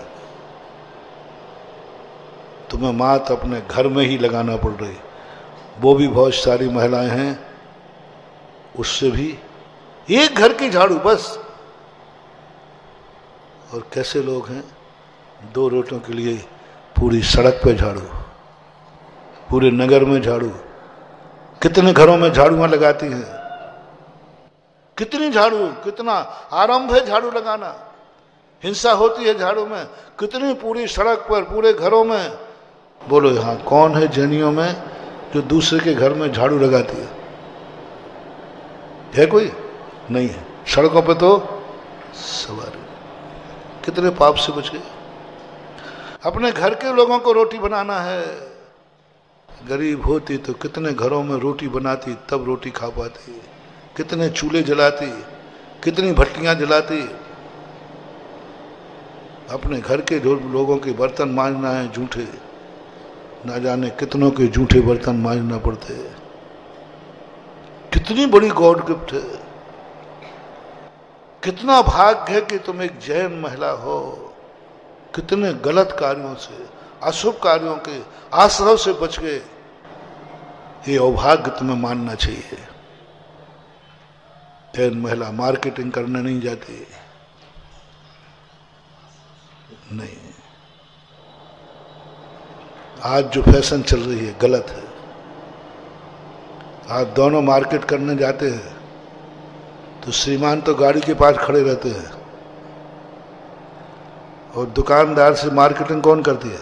तुम्हें मात अपने घर में ही लगाना पड़ रही। वो भी बहुत सारी महिलाएं हैं, उससे भी एक घर की झाड़ू बस। और कैसे लोग हैं, 2 रोटियों के लिए पूरी सड़क पे झाड़ू, पूरे नगर में झाड़ू। कितने घरों में झाड़ुआं लगाती हैं, कितनी झाड़ू, कितना आरंभ है झाड़ू लगाना। हिंसा होती है झाड़ू में, कितनी पूरी सड़क पर, पूरे घरों में। बोलो यहां कौन है जैनियों में जो दूसरे के घर में झाड़ू लगाती है कोई? नहीं है। सड़कों पे तो सवारी। कितने पाप से बच गए। अपने घर के लोगों को रोटी बनाना है। गरीब होती तो कितने घरों में रोटी बनाती, तब रोटी खा पाती। कितने चूल्हे जलाती, कितनी भट्टियां जलाती। अपने घर के जो लोगों के बर्तन मांजना है जूठे, ना जाने कितनों के जूठे बर्तन मांजना पड़ते। कितनी बड़ी गॉड गिफ्ट है। कितना भाग्य है कि तुम एक जैन महिला हो। कितने गलत कार्यों से, अशुभ कार्यों के आश्रय से बच गए। ये अभाग्य तुम्हें मानना चाहिए। जैन महिला मार्केटिंग करने नहीं जाती, नहीं। आज जो फैशन चल रही है गलत है। आज दोनों मार्केट करने जाते हैं तो श्रीमान तो गाड़ी के पास खड़े रहते हैं और दुकानदार से मार्केटिंग कौन करती है?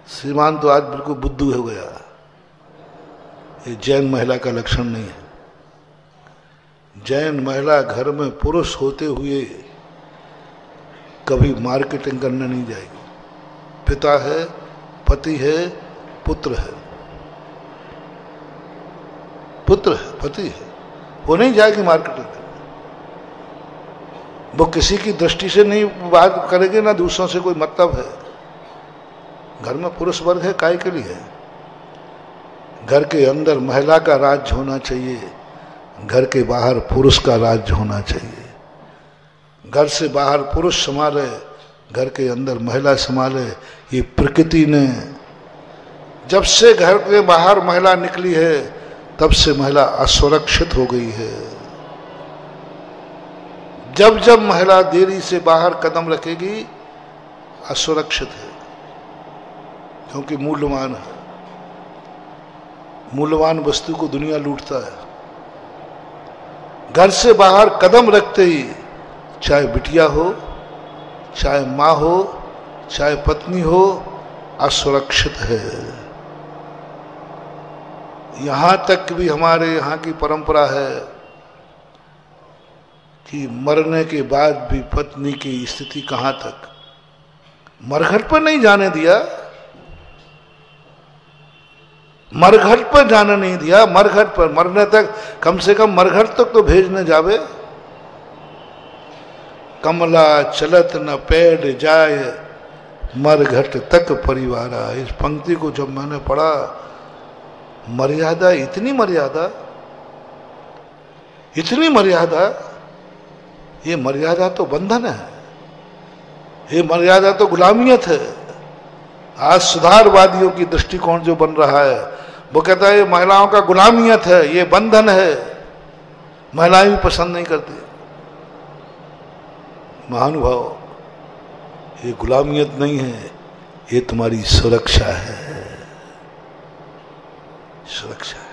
श्रीमान तो आज बिल्कुल बुद्धू हो गया। ये जैन महिला का लक्षण नहीं है। जैन महिला घर में पुरुष होते हुए कभी मार्केटिंग करने नहीं जाएगी। पिता है, पति है, पुत्र है, पुत्र है, पति है, वो नहीं जाएगी मार्केटिंग करने। वो किसी की दृष्टि से नहीं बात करेगी, ना दूसरों से कोई मतलब है। घर में पुरुष वर्ग है, काय के लिए है? घर के अंदर महिला का राज्य होना चाहिए, घर के बाहर पुरुष का राज्य होना चाहिए। घर से बाहर पुरुष संभाले, घर के अंदर महिला संभाले। ये प्रकृति ने, जब से घर के बाहर महिला निकली है तब से महिला असुरक्षित हो गई है। जब जब महिला देरी से बाहर कदम रखेगी असुरक्षित है, क्योंकि मूल्यवान है। मूल्यवान वस्तु को दुनिया लूटता है। घर से बाहर कदम रखते ही, चाहे बिटिया हो, चाहे माँ हो, चाहे पत्नी हो, असुरक्षित है। यहां तक भी हमारे यहाँ की परंपरा है कि मरने के बाद भी पत्नी की स्थिति कहां तक, मरघट पर नहीं जाने दिया। मरघट पर जाने नहीं दिया। मरघट पर मरने तक, कम से कम मरघट तक तो भेजने जावे। कमला चलत न पैड जाए, मरघट तक परिवारा। इस पंक्ति को जब मैंने पढ़ा, मर्यादा, इतनी मर्यादा, इतनी मर्यादा। ये मर्यादा तो बंधन है, ये मर्यादा तो गुलामियत है। आज सुधारवादियों की दृष्टिकोण जो बन रहा है, वो कहता है ये महिलाओं का गुलामियत है, ये बंधन है, महिलाएं भी पसंद नहीं करती। महानुभाव, ये गुलामियत नहीं है, ये तुम्हारी सुरक्षा है। सुरक्षा है।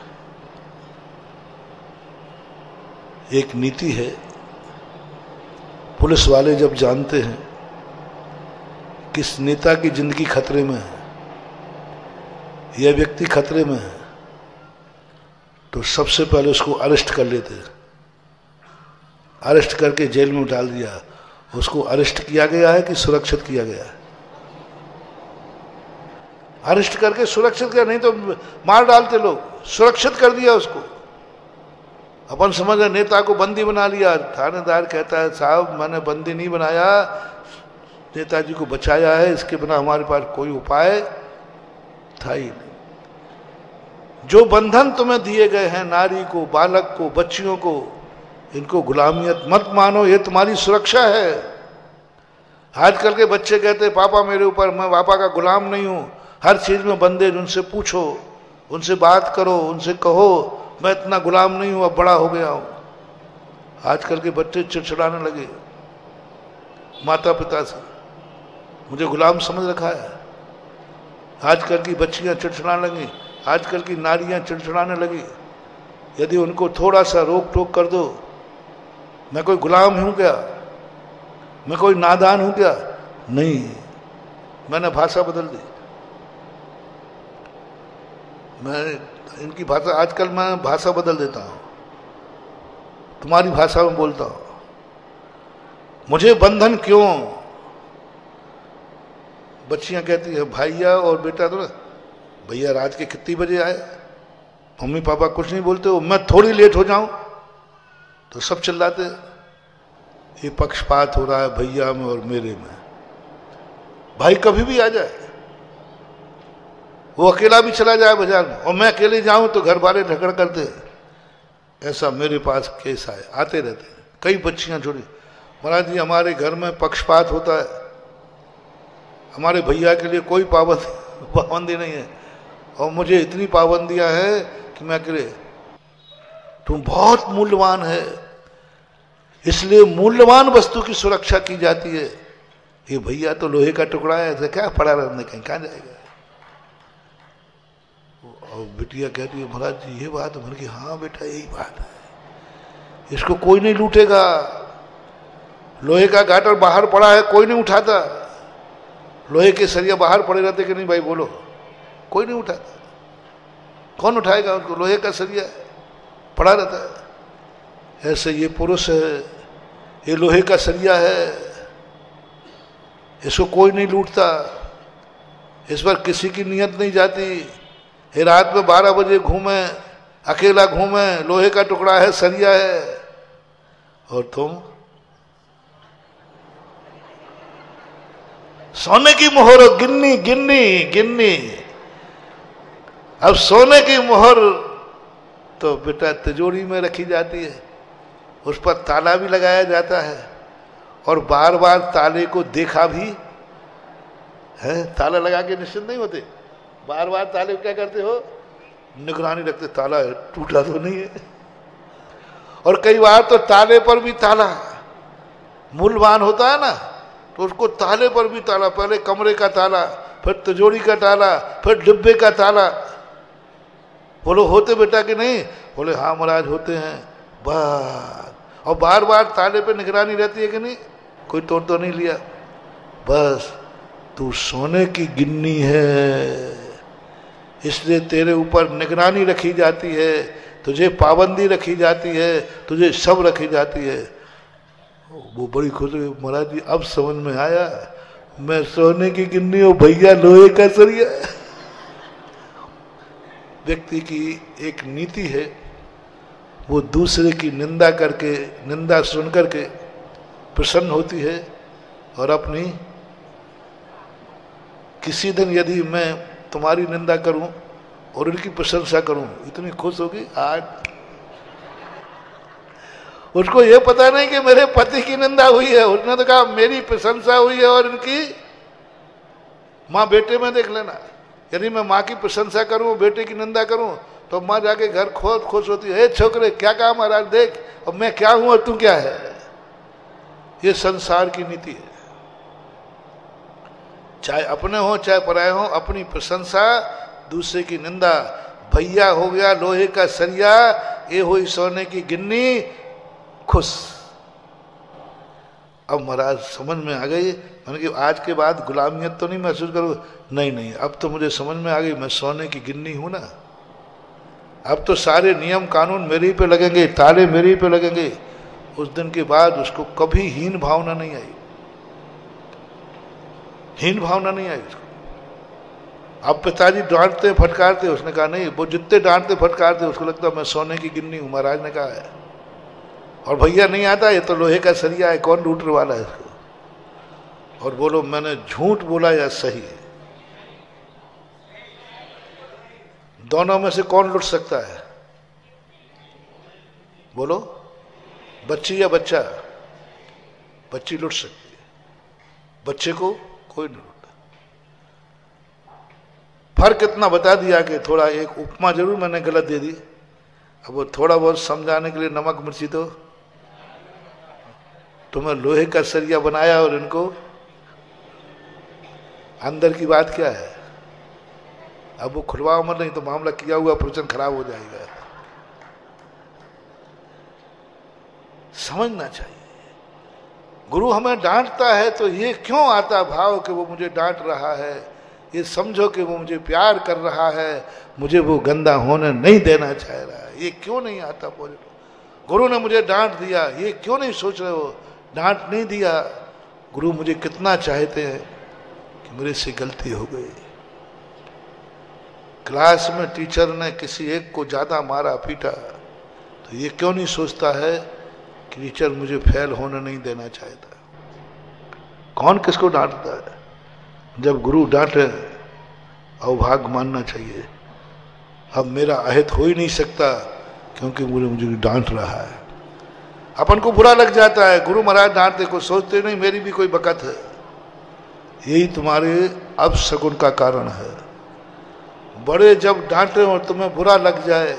एक नीति है, पुलिस वाले जब जानते हैं किस नेता की जिंदगी खतरे में है, यह व्यक्ति खतरे में है, तो सबसे पहले उसको अरेस्ट कर लेते हैं। अरेस्ट करके जेल में डाल दिया। उसको अरेस्ट किया गया है कि सुरक्षित किया गया है? अरेस्ट करके सुरक्षित किया, नहीं तो मार डालते लोग। सुरक्षित कर दिया उसको। अपन समझ रहे नेता को बंदी बना लिया। थानेदार कहता है साहब मैंने बंदी नहीं बनाया, नेताजी को बचाया है, इसके बिना हमारे पास कोई उपाय था ही नहीं। जो बंधन तुम्हें दिए गए हैं, नारी को, बालक को, बच्चियों को, इनको गुलामियत मत मानो, ये तुम्हारी सुरक्षा है। आजकल के बच्चे कहते हैं पापा मेरे ऊपर, मैं पापा का गुलाम नहीं हूं, हर चीज में बंदे, उनसे पूछो, उनसे बात करो, उनसे कहो मैं इतना गुलाम नहीं हूं, अब बड़ा हो गया हूं। आजकल के बच्चे चिड़चिड़ाने लगे माता पिता से, मुझे गुलाम समझ रखा है। आजकल की बच्चियां चिड़चिड़ाने लगी, आजकल की नारियां चिड़चिड़ाने लगी। यदि उनको थोड़ा सा रोक टोक कर दो, मैं कोई गुलाम हूं क्या, मैं कोई नादान हूं क्या? नहीं, मैंने भाषा बदल दी। मैं इनकी भाषा, आजकल मैं भाषा बदल देता हूं, तुम्हारी भाषा में बोलता हूं। मुझे बंधन क्यों? बच्चियां कहती है भैया और बेटा तो, भैया रात के कितनी बजे आए, मम्मी पापा कुछ नहीं बोलते हो, मैं थोड़ी लेट हो जाऊं तो सब चिल्लाते, ये पक्षपात हो रहा है भैया में और मेरे में। भाई कभी भी आ जाए, वो अकेला भी चला जाए बाजार में और मैं अकेले जाऊं तो घर वाले झगड़ करते। ऐसा मेरे पास केस आते रहते हैं। कई बच्चियां छोड़ी, महाराज जी हमारे घर में पक्षपात होता है, हमारे भैया के लिए कोई पाबंदी नहीं है और मुझे इतनी पाबंदियां हैं कि मैं अकेले। तुम बहुत मूल्यवान है, इसलिए मूल्यवान वस्तु की सुरक्षा की जाती है। ये भैया तो लोहे का टुकड़ा है, ऐसे क्या पड़ा रहने, कहाँ जाएगा। और बिटिया कहती है महाराज जी ये बात, मैंने कहा हाँ बेटा यही बात है, इसको कोई नहीं लूटेगा। लोहे का गाटर बाहर पड़ा है, कोई नहीं उठाता। लोहे के सरिया बाहर पड़े रहते कि नहीं भाई बोलो, कोई नहीं उठाता। कौन उठाएगा उनको, लोहे का सरिया पड़ा रहता है। ऐसे ये पुरुष है, ये लोहे का सरिया है, इसको कोई नहीं लूटता, इस पर किसी की नियत नहीं जाती। ये रात में 12 बजे घूमे, अकेला घूमे, लोहे का टुकड़ा है, सरिया है, और तुम सोने की मोहर गिन्नी गिन्नी गिन्नी। अब सोने की मोहर तो बेटा तिजोरी में रखी जाती है, उस पर ताला भी लगाया जाता है और बार बार ताले को देखा भी है। ताला लगा के निश्चिंत नहीं होते, बार बार ताले को क्या करते हो, निगरानी रखते, ताला टूटा तो नहीं है। और कई बार तो ताले पर भी ताला, मूल्यवान होता है ना, तो उसको ताले पर भी ताला, पहले कमरे का ताला, फिर तिजोरी का ताला, फिर डिब्बे का ताला। बोलो होते बेटा कि नहीं? बोले हाँ महाराज होते हैं। बस, और बार बार ताले पे निगरानी रहती है कि नहीं, कोई तोड़ तो नहीं लिया। बस तू सोने की गिन्नी है, इसलिए तेरे ऊपर निगरानी रखी जाती है, तुझे पाबंदी रखी जाती है, तुझे सब रखी जाती है। वो बड़ी खुश हुई, महाराज जी अब समझ में आया, मैं सोने की गिन्नी हूं, भैया लोहे का सरिया। व्यक्ति की एक नीति है, वो दूसरे की निंदा करके, निंदा सुन करके प्रसन्न होती है, और अपनी, किसी दिन यदि मैं तुम्हारी निंदा करूं और उनकी प्रशंसा करूं, इतनी खुश होगी। आज उसको ये पता नहीं कि मेरे पति की निंदा हुई है, उसने तो कहा मेरी प्रशंसा हुई है और इनकी। माँ बेटे में देख लेना, यदि मैं माँ की प्रशंसा करूं, बेटे की निंदा करूं, तो माँ जाके घर खुश होती है, छोकरे क्या कहा महाराज देख, अब मैं क्या हूं और तू क्या है। ये संसार की नीति है, चाहे अपने हो चाहे पराये हो, अपनी प्रशंसा, दूसरे की निंदा। भैया हो गया लोहे का सरिया, ये हुई सोने की गिन्नी, खुश। अब महाराज समझ में आ गई, मैंने कि आज के बाद गुलामियत तो नहीं महसूस करूँ। नहीं नहीं, अब तो मुझे समझ में आ गई, मैं सोने की गिन्नी हूं ना। अब तो सारे नियम कानून मेरे ही पे लगेंगे, ताले मेरे ही पे लगेंगे। उस दिन के बाद उसको कभी हीन भावना नहीं आई, हीन भावना नहीं आई उसको। अब पिताजी डांटते फटकारते, उसने कहा नहीं, वो जितने डांटते फटकारते उसको लगता मैं सोने की गिन्नी हूं, महाराज ने कहा है। और भैया नहीं आता, ये तो लोहे का सरिया है, कौन लूटने वाला है इसको। और बोलो मैंने झूठ बोला या सही, दोनों में से कौन लूट सकता है? बोलो, बच्ची या बच्चा? बच्ची लुट सकती है, बच्चे को कोई नहीं लुटा। फर्क इतना बता दिया कि थोड़ा एक उपमा जरूर मैंने गलत दे दी, अब वो थोड़ा बहुत समझाने के लिए नमक मिर्ची तो तुम्हें लोहे का सरिया बनाया और इनको अंदर की बात क्या है। अब वो खुलवाओ मत, नहीं तो मामला किया हुआ प्रवचन खराब हो जाएगा। समझना चाहिए, गुरु हमें डांटता है तो ये क्यों आता भाव कि वो मुझे डांट रहा है, ये समझो कि वो मुझे प्यार कर रहा है, मुझे वो गंदा होने नहीं देना चाह रहा है, ये क्यों नहीं आता बोले। गुरु ने मुझे डांट दिया, ये क्यों नहीं सोच रहे हो, डांट नहीं दिया, गुरु मुझे कितना चाहते हैं कि मेरे से गलती हो गई। क्लास में टीचर ने किसी एक को ज्यादा मारा पीटा तो ये क्यों नहीं सोचता है कि टीचर मुझे फेल होने नहीं देना चाहता। कौन किसको डांटता है? जब गुरु डांटे अवभाग मानना चाहिए। अब मेरा अहित हो ही नहीं सकता क्योंकि मुझे डांट रहा है। अपन को बुरा लग जाता है, गुरु महाराज डांटते, को सोचते नहीं मेरी भी कोई बकत है। यही तुम्हारे अपशगुन का कारण है। बड़े जब डांटे और तुम्हें बुरा लग जाए,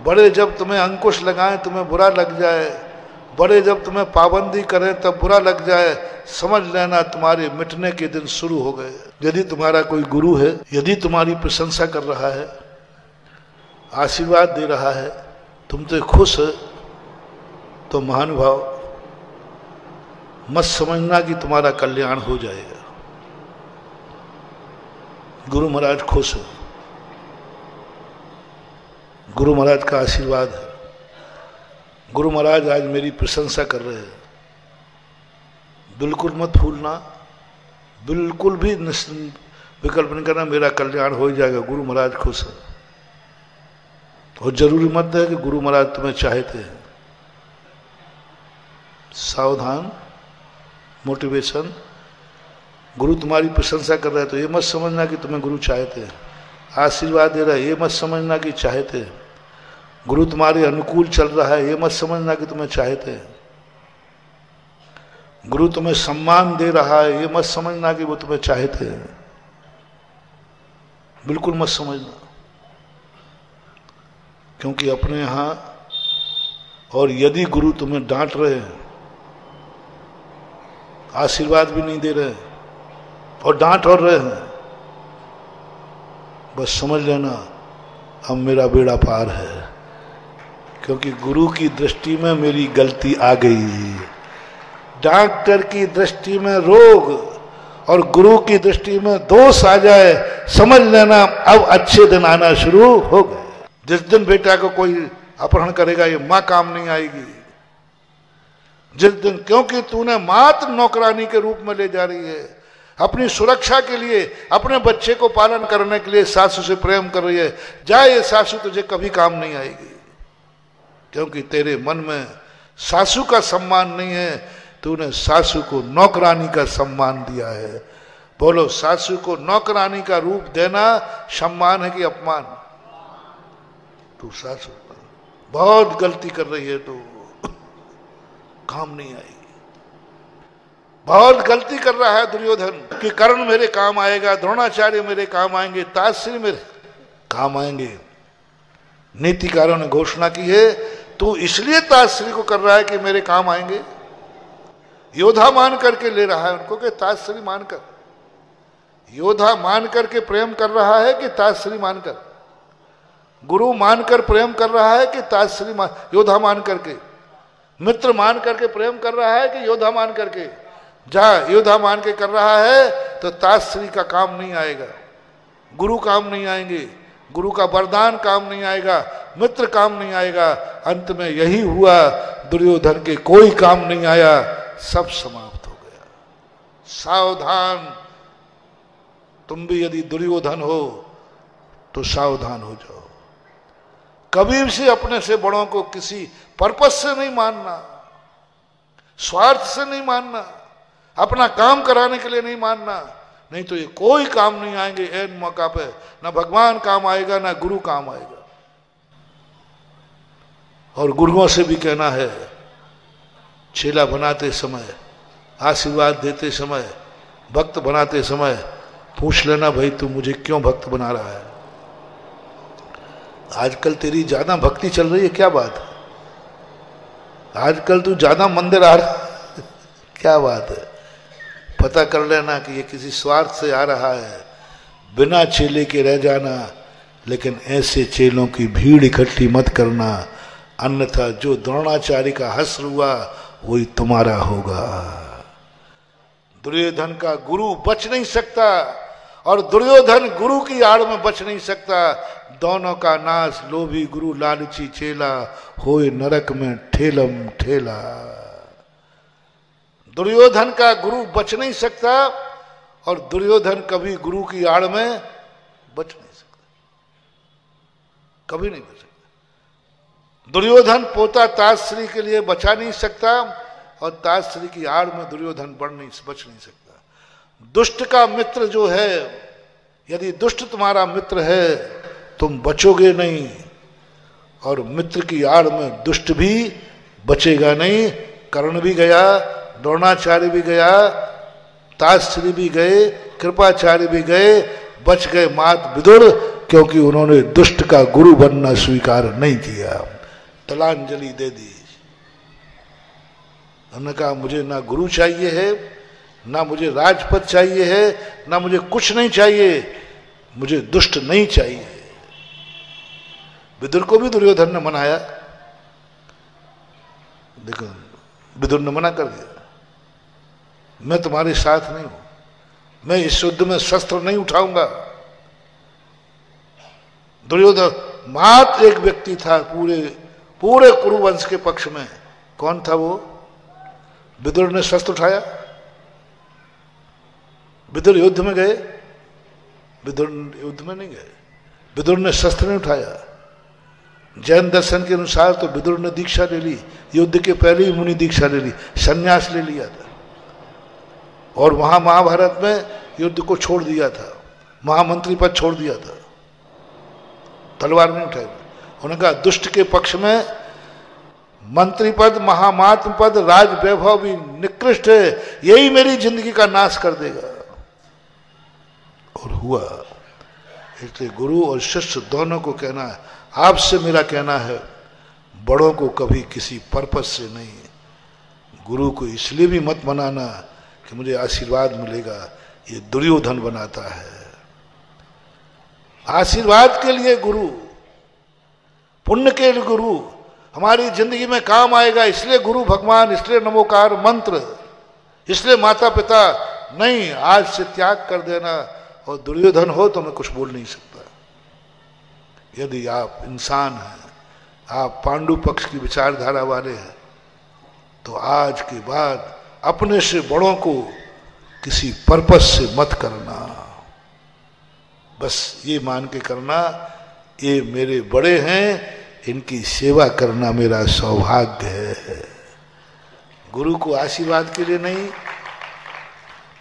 बड़े जब तुम्हें अंकुश लगाएं तुम्हें बुरा लग जाए, बड़े जब तुम्हें पाबंदी करें तब बुरा लग जाए, समझ लेना तुम्हारे मिटने के दिन शुरू हो गए। यदि तुम्हारा कोई गुरु है, यदि तुम्हारी प्रशंसा कर रहा है, आशीर्वाद दे रहा है, तुम तो खुश है, तो महानुभाव मत समझना कि तुम्हारा कल्याण हो जाएगा। गुरु महाराज खुश है, गुरु महाराज का आशीर्वाद है, गुरु महाराज आज मेरी प्रशंसा कर रहे हैं। बिल्कुल मत भूलना, बिल्कुल भी विकल्प नहीं करना मेरा कल्याण हो जाएगा, गुरु महाराज खुश है। और जरूरी मत है कि गुरु महाराज तुम्हें चाहते हैं। सावधान, मोटिवेशन। गुरु तुम्हारी प्रशंसा कर रहा है तो ये मत समझना कि तुम्हें गुरु चाहते हैं। आशीर्वाद दे रहा है ये मत समझना कि चाहते हैं। गुरु तुम्हारे अनुकूल चल रहा है ये मत समझना कि तुम्हें चाहते हैं। गुरु तुम्हें सम्मान दे रहा है ये मत समझना कि वो तुम्हें चाहते हैं। बिल्कुल मत समझना, क्योंकि अपने यहां और यदि गुरु तुम्हें डांट रहे हैं, आशीर्वाद भी नहीं दे रहे और डांट और रहे हैं, बस समझ लेना अब मेरा बेड़ा पार है, क्योंकि गुरु की दृष्टि में मेरी गलती आ गई। डॉक्टर की दृष्टि में रोग और गुरु की दृष्टि में दोष आ जाए, समझ लेना अब अच्छे दिन आना शुरू हो गए। जिस दिन बेटा को कोई अपहरण करेगा ये मां काम नहीं आएगी। जिस दिन, क्योंकि तूने मात्र नौकरानी के रूप में ले जा रही है, अपनी सुरक्षा के लिए, अपने बच्चे को पालन करने के लिए सासू से प्रेम कर रही है, जाए ये सासू तुझे कभी काम नहीं आएगी, क्योंकि तेरे मन में सासू का सम्मान नहीं है, तूने सासू को नौकरानी का सम्मान दिया है। बोलो, सासू को नौकरानी का रूप देना सम्मान है कि अपमान? तू सासू बहुत गलती कर रही है, तो काम नहीं आएगी। बहुत गलती कर रहा है दुर्योधन कि कर्ण मेरे काम आएगा, द्रोणाचार्य मेरे काम आएंगे, ताश्री मेरे काम आएंगे। नीतिकारों ने घोषणा की है तू इसलिए ताश्री को कर रहा है कि मेरे काम आएंगे। योद्धा मान करके ले रहा है उनको कि ताश्री मानकर, योद्धा मान करके प्रेम कर रहा है कि ताश्री मानकर, गुरु मानकर प्रेम कर रहा है कि ताश्री योद्धा मान करके, मित्र मान करके प्रेम कर रहा है कि योद्धा मान करके? जहां योद्धा मान के कर रहा है तो ताश्री का काम नहीं आएगा, गुरु काम नहीं आएंगे, गुरु का वरदान काम नहीं आएगा, मित्र काम नहीं आएगा। अंत में यही हुआ, दुर्योधन के कोई काम नहीं आया, सब समाप्त हो गया। सावधान, तुम भी यदि दुर्योधन हो तो सावधान हो जाओ। कभी से अपने से बड़ों को किसी पर्पस से नहीं मानना, स्वार्थ से नहीं मानना, अपना काम कराने के लिए नहीं मानना, नहीं तो ये कोई काम नहीं आएंगे। ऐन मौका पे ना भगवान काम आएगा ना गुरु काम आएगा। और गुरुओं से भी कहना है, चेला बनाते समय, आशीर्वाद देते समय, भक्त बनाते समय पूछ लेना, भाई तू मुझे क्यों भक्त बना रहा है? आजकल तेरी ज्यादा भक्ति चल रही है, क्या बात है? आजकल तू ज्यादा मंदिर आ रहा है, क्या बात है? पता कर लेना कि ये किसी स्वार्थ से आ रहा है। बिना चेले के रह जाना, लेकिन ऐसे चेलों की भीड़ इकट्ठी मत करना, अन्यथा जो द्रोणाचार्य का हश्र हुआ वही तुम्हारा होगा। दुर्योधन का गुरु बच नहीं सकता और दुर्योधन गुरु की आड़ में बच नहीं सकता। दोनों का नाश लोभी गुरु लालची चेला, होए नरक में ठेलम ठेला। दुर्योधन का गुरु बच नहीं सकता और दुर्योधन कभी गुरु की आड़ में बच नहीं सकता, कभी नहीं बच सकता। दुर्योधन पोता ताजश्री के लिए बचा नहीं सकता और ताजश्री की आड़ में दुर्योधन बच नहीं सकता। दुष्ट का मित्र जो है, यदि दुष्ट तुम्हारा मित्र है तुम बचोगे नहीं, और मित्र की आड़ में दुष्ट भी बचेगा नहीं। कर्ण भी गया, द्रोणाचार्य भी गया, ताजश्री भी गए, कृपाचार्य भी गए, बच गए मात विदुर, क्योंकि उन्होंने दुष्ट का गुरु बनना स्वीकार नहीं किया, तलांजलि दे दी। उन्होंने कहा मुझे ना गुरु चाहिए है, ना मुझे राजपद चाहिए है, ना मुझे कुछ नहीं चाहिए, मुझे दुष्ट नहीं चाहिए। विदुर को भी दुर्योधन ने मनाया, देखो विदुर ने मना कर दिया, मैं तुम्हारे साथ नहीं हूं, मैं इस युद्ध में शस्त्र नहीं उठाऊंगा। दुर्योधन मात्र एक व्यक्ति था पूरे कुरुवंश के पक्ष में, कौन था वो? विदुर ने शस्त्र उठाया? विदुर युद्ध में गए? विदुर युद्ध में नहीं गए, विदुर ने शस्त्र नहीं उठाया। जैन दर्शन के अनुसार तो विदुर ने दीक्षा ले ली, युद्ध के पहले ही मुनि दीक्षा ले ली, संन्यास ले लिया था, और वहां महाभारत में युद्ध को छोड़ दिया था, महामंत्री पद छोड़ दिया था, तलवार नहीं उठाई। उन्होंने कहा दुष्ट के पक्ष में मंत्री पद, महामात्म पद, राज वैभव भी निकृष्ट है, यही मेरी जिंदगी का नाश कर देगा। और हुआ। इसलिए गुरु और शिष्य दोनों को कहना है, आपसे मेरा कहना है, बड़ों को कभी किसी पर्पस से नहीं, गुरु को इसलिए भी मत मनाना कि मुझे आशीर्वाद मिलेगा, ये दुर्योधन बनाता है। आशीर्वाद के लिए गुरु, पुण्य के लिए गुरु, हमारी जिंदगी में काम आएगा, इसलिए गुरु भगवान, इसलिए नमोकार मंत्र, इसलिए माता पिता नहीं। आज से त्याग कर देना, और दुर्योधन हो तो मैं कुछ बोल नहीं सकता। यदि आप इंसान हैं, आप पांडु पक्ष की विचारधारा वाले हैं, तो आज के बाद अपने से बड़ों को किसी पर्पस से मत करना, बस ये मान के करना, ये मेरे बड़े हैं, इनकी सेवा करना मेरा सौभाग्य है। गुरु को आशीर्वाद के लिए नहीं,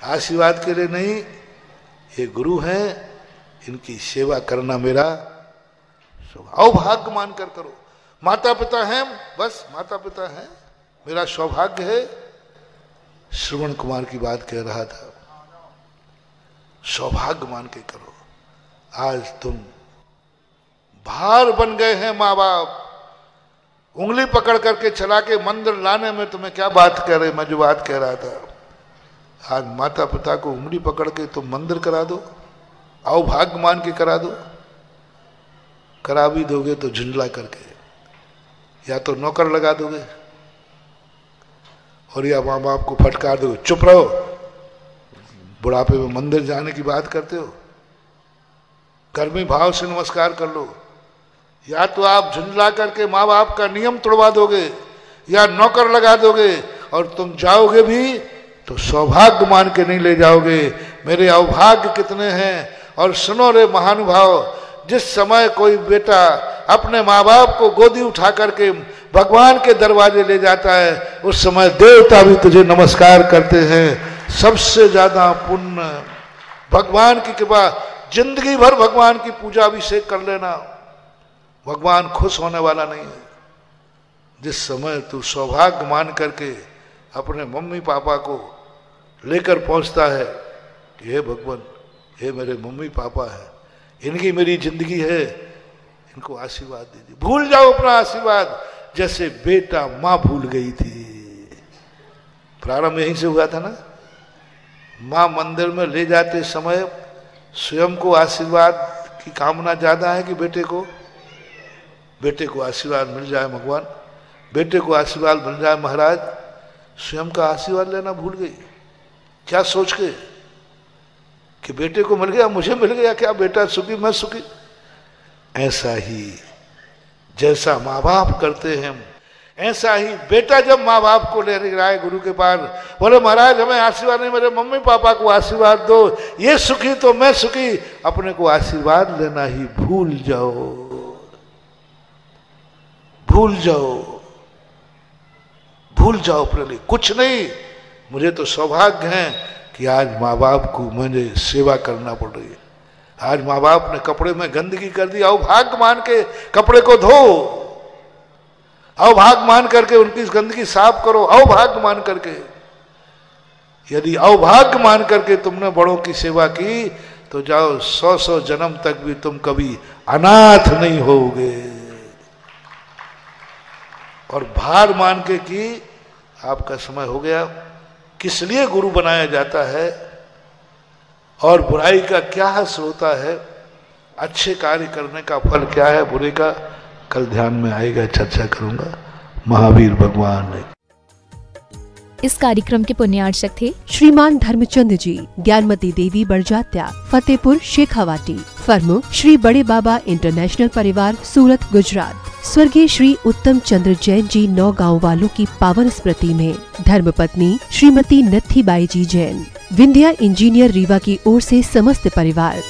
आशीर्वाद के लिए नहीं, ये गुरु हैं, इनकी सेवा करना मेरा सौभाग्य मानकर करो। माता पिता हैं, बस माता पिता हैं, मेरा सौभाग्य है। श्रवण कुमार की बात कह रहा था, सौभाग्य मान के करो। आज तुम भार बन गए हैं माँ बाप, उंगली पकड़ करके चला के मंदिर लाने में तुम्हें क्या बात कह रहे, मैं जो बात कह रहा था, आज माता पिता को उंगली पकड़ के तुम मंदिर करा दो, आओ भाग्य मान के करा दो। करा भी दोगे तो झुंझला करके, या तो नौकर लगा दोगे, और या माँ बाप को फटकार दोगे, चुप रहो, बुढ़ापे में मंदिर जाने की बात करते हो, घर में भाव से नमस्कार कर लो। या तो आप झुंझला करके माँ बाप का नियम तोड़वा दोगे, या नौकर लगा दोगे, और तुम जाओगे भी तो सौभाग्य मान के नहीं ले जाओगे। मेरे अवभाग्य कितने हैं। और सुनो रे महानुभाव, जिस समय कोई बेटा अपने माँ बाप को गोदी उठा करके भगवान के दरवाजे ले जाता है, उस समय देवता भी तुझे नमस्कार करते हैं। सबसे ज्यादा पुण्य भगवान की कृपा, जिंदगी भर भगवान की पूजा अभिषेक कर लेना, भगवान खुश होने वाला नहीं है। जिस समय तू सौभाग्य मान करके अपने मम्मी पापा को लेकर पहुंचता है कि हे भगवान, हे मेरे मम्मी पापा है, इनकी मेरी जिंदगी है, इनको आशीर्वाद दीजिए। भूल जाओ अपना आशीर्वाद, जैसे बेटा माँ भूल गई थी। प्रारंभ यहीं से हुआ था ना। माँ मंदिर में ले जाते समय स्वयं को आशीर्वाद की कामना ज्यादा है कि बेटे को आशीर्वाद मिल जाए भगवान, बेटे को आशीर्वाद मिल जाए महाराज। स्वयं का आशीर्वाद लेना भूल गई। क्या सोच के कि बेटे को मिल गया, मुझे मिल गया, क्या बेटा सुखी मैं सुखी। ऐसा ही जैसा माँ बाप करते हैं, ऐसा ही बेटा जब माँ बाप को ले रहा है गुरु के पास, बोले महाराज हमें आशीर्वाद नहीं, मेरे मम्मी पापा को आशीर्वाद दो, ये सुखी तो मैं सुखी, अपने को आशीर्वाद लेना ही भूल जाओ, भूल जाओ अपने लिए। कुछ नहीं, मुझे तो सौभाग्य है कि आज माँ बाप को मुझे सेवा करना पड़ रही है। आज माँ बाप ने कपड़े में गंदगी कर दी, अवभाग्य मान के कपड़े को धो, अवभाग्य मान करके उनकी गंदगी साफ करो, अवभाग्य मान करके। यदि अवभाग्य मान करके तुमने बड़ों की सेवा की तो जाओ 100 जन्म तक भी तुम कभी अनाथ नहीं होगे। और भार मान के कि आपका समय हो गया, किस लिए गुरु बनाया जाता है और बुराई का क्या स्रोत है, अच्छे कार्य करने का फल क्या है, बुरे का कल ध्यान में आएगा, चर्चा करूंगा। महावीर भगवान ने। इस कार्यक्रम के पुण्यार्चक थे श्रीमान धर्मचंद जी, ज्ञानमती देवी बड़जात्या, फतेहपुर शेखावाटी। फर्म श्री बड़े बाबा इंटरनेशनल परिवार, सूरत गुजरात। स्वर्गीय श्री उत्तम चंद्र जैन जी नौगांव वालों की पावन स्मृति में धर्मपत्नी श्रीमती नत्थीबाई जी जैन, विंध्या इंजीनियर रीवा की ओर से समस्त परिवार।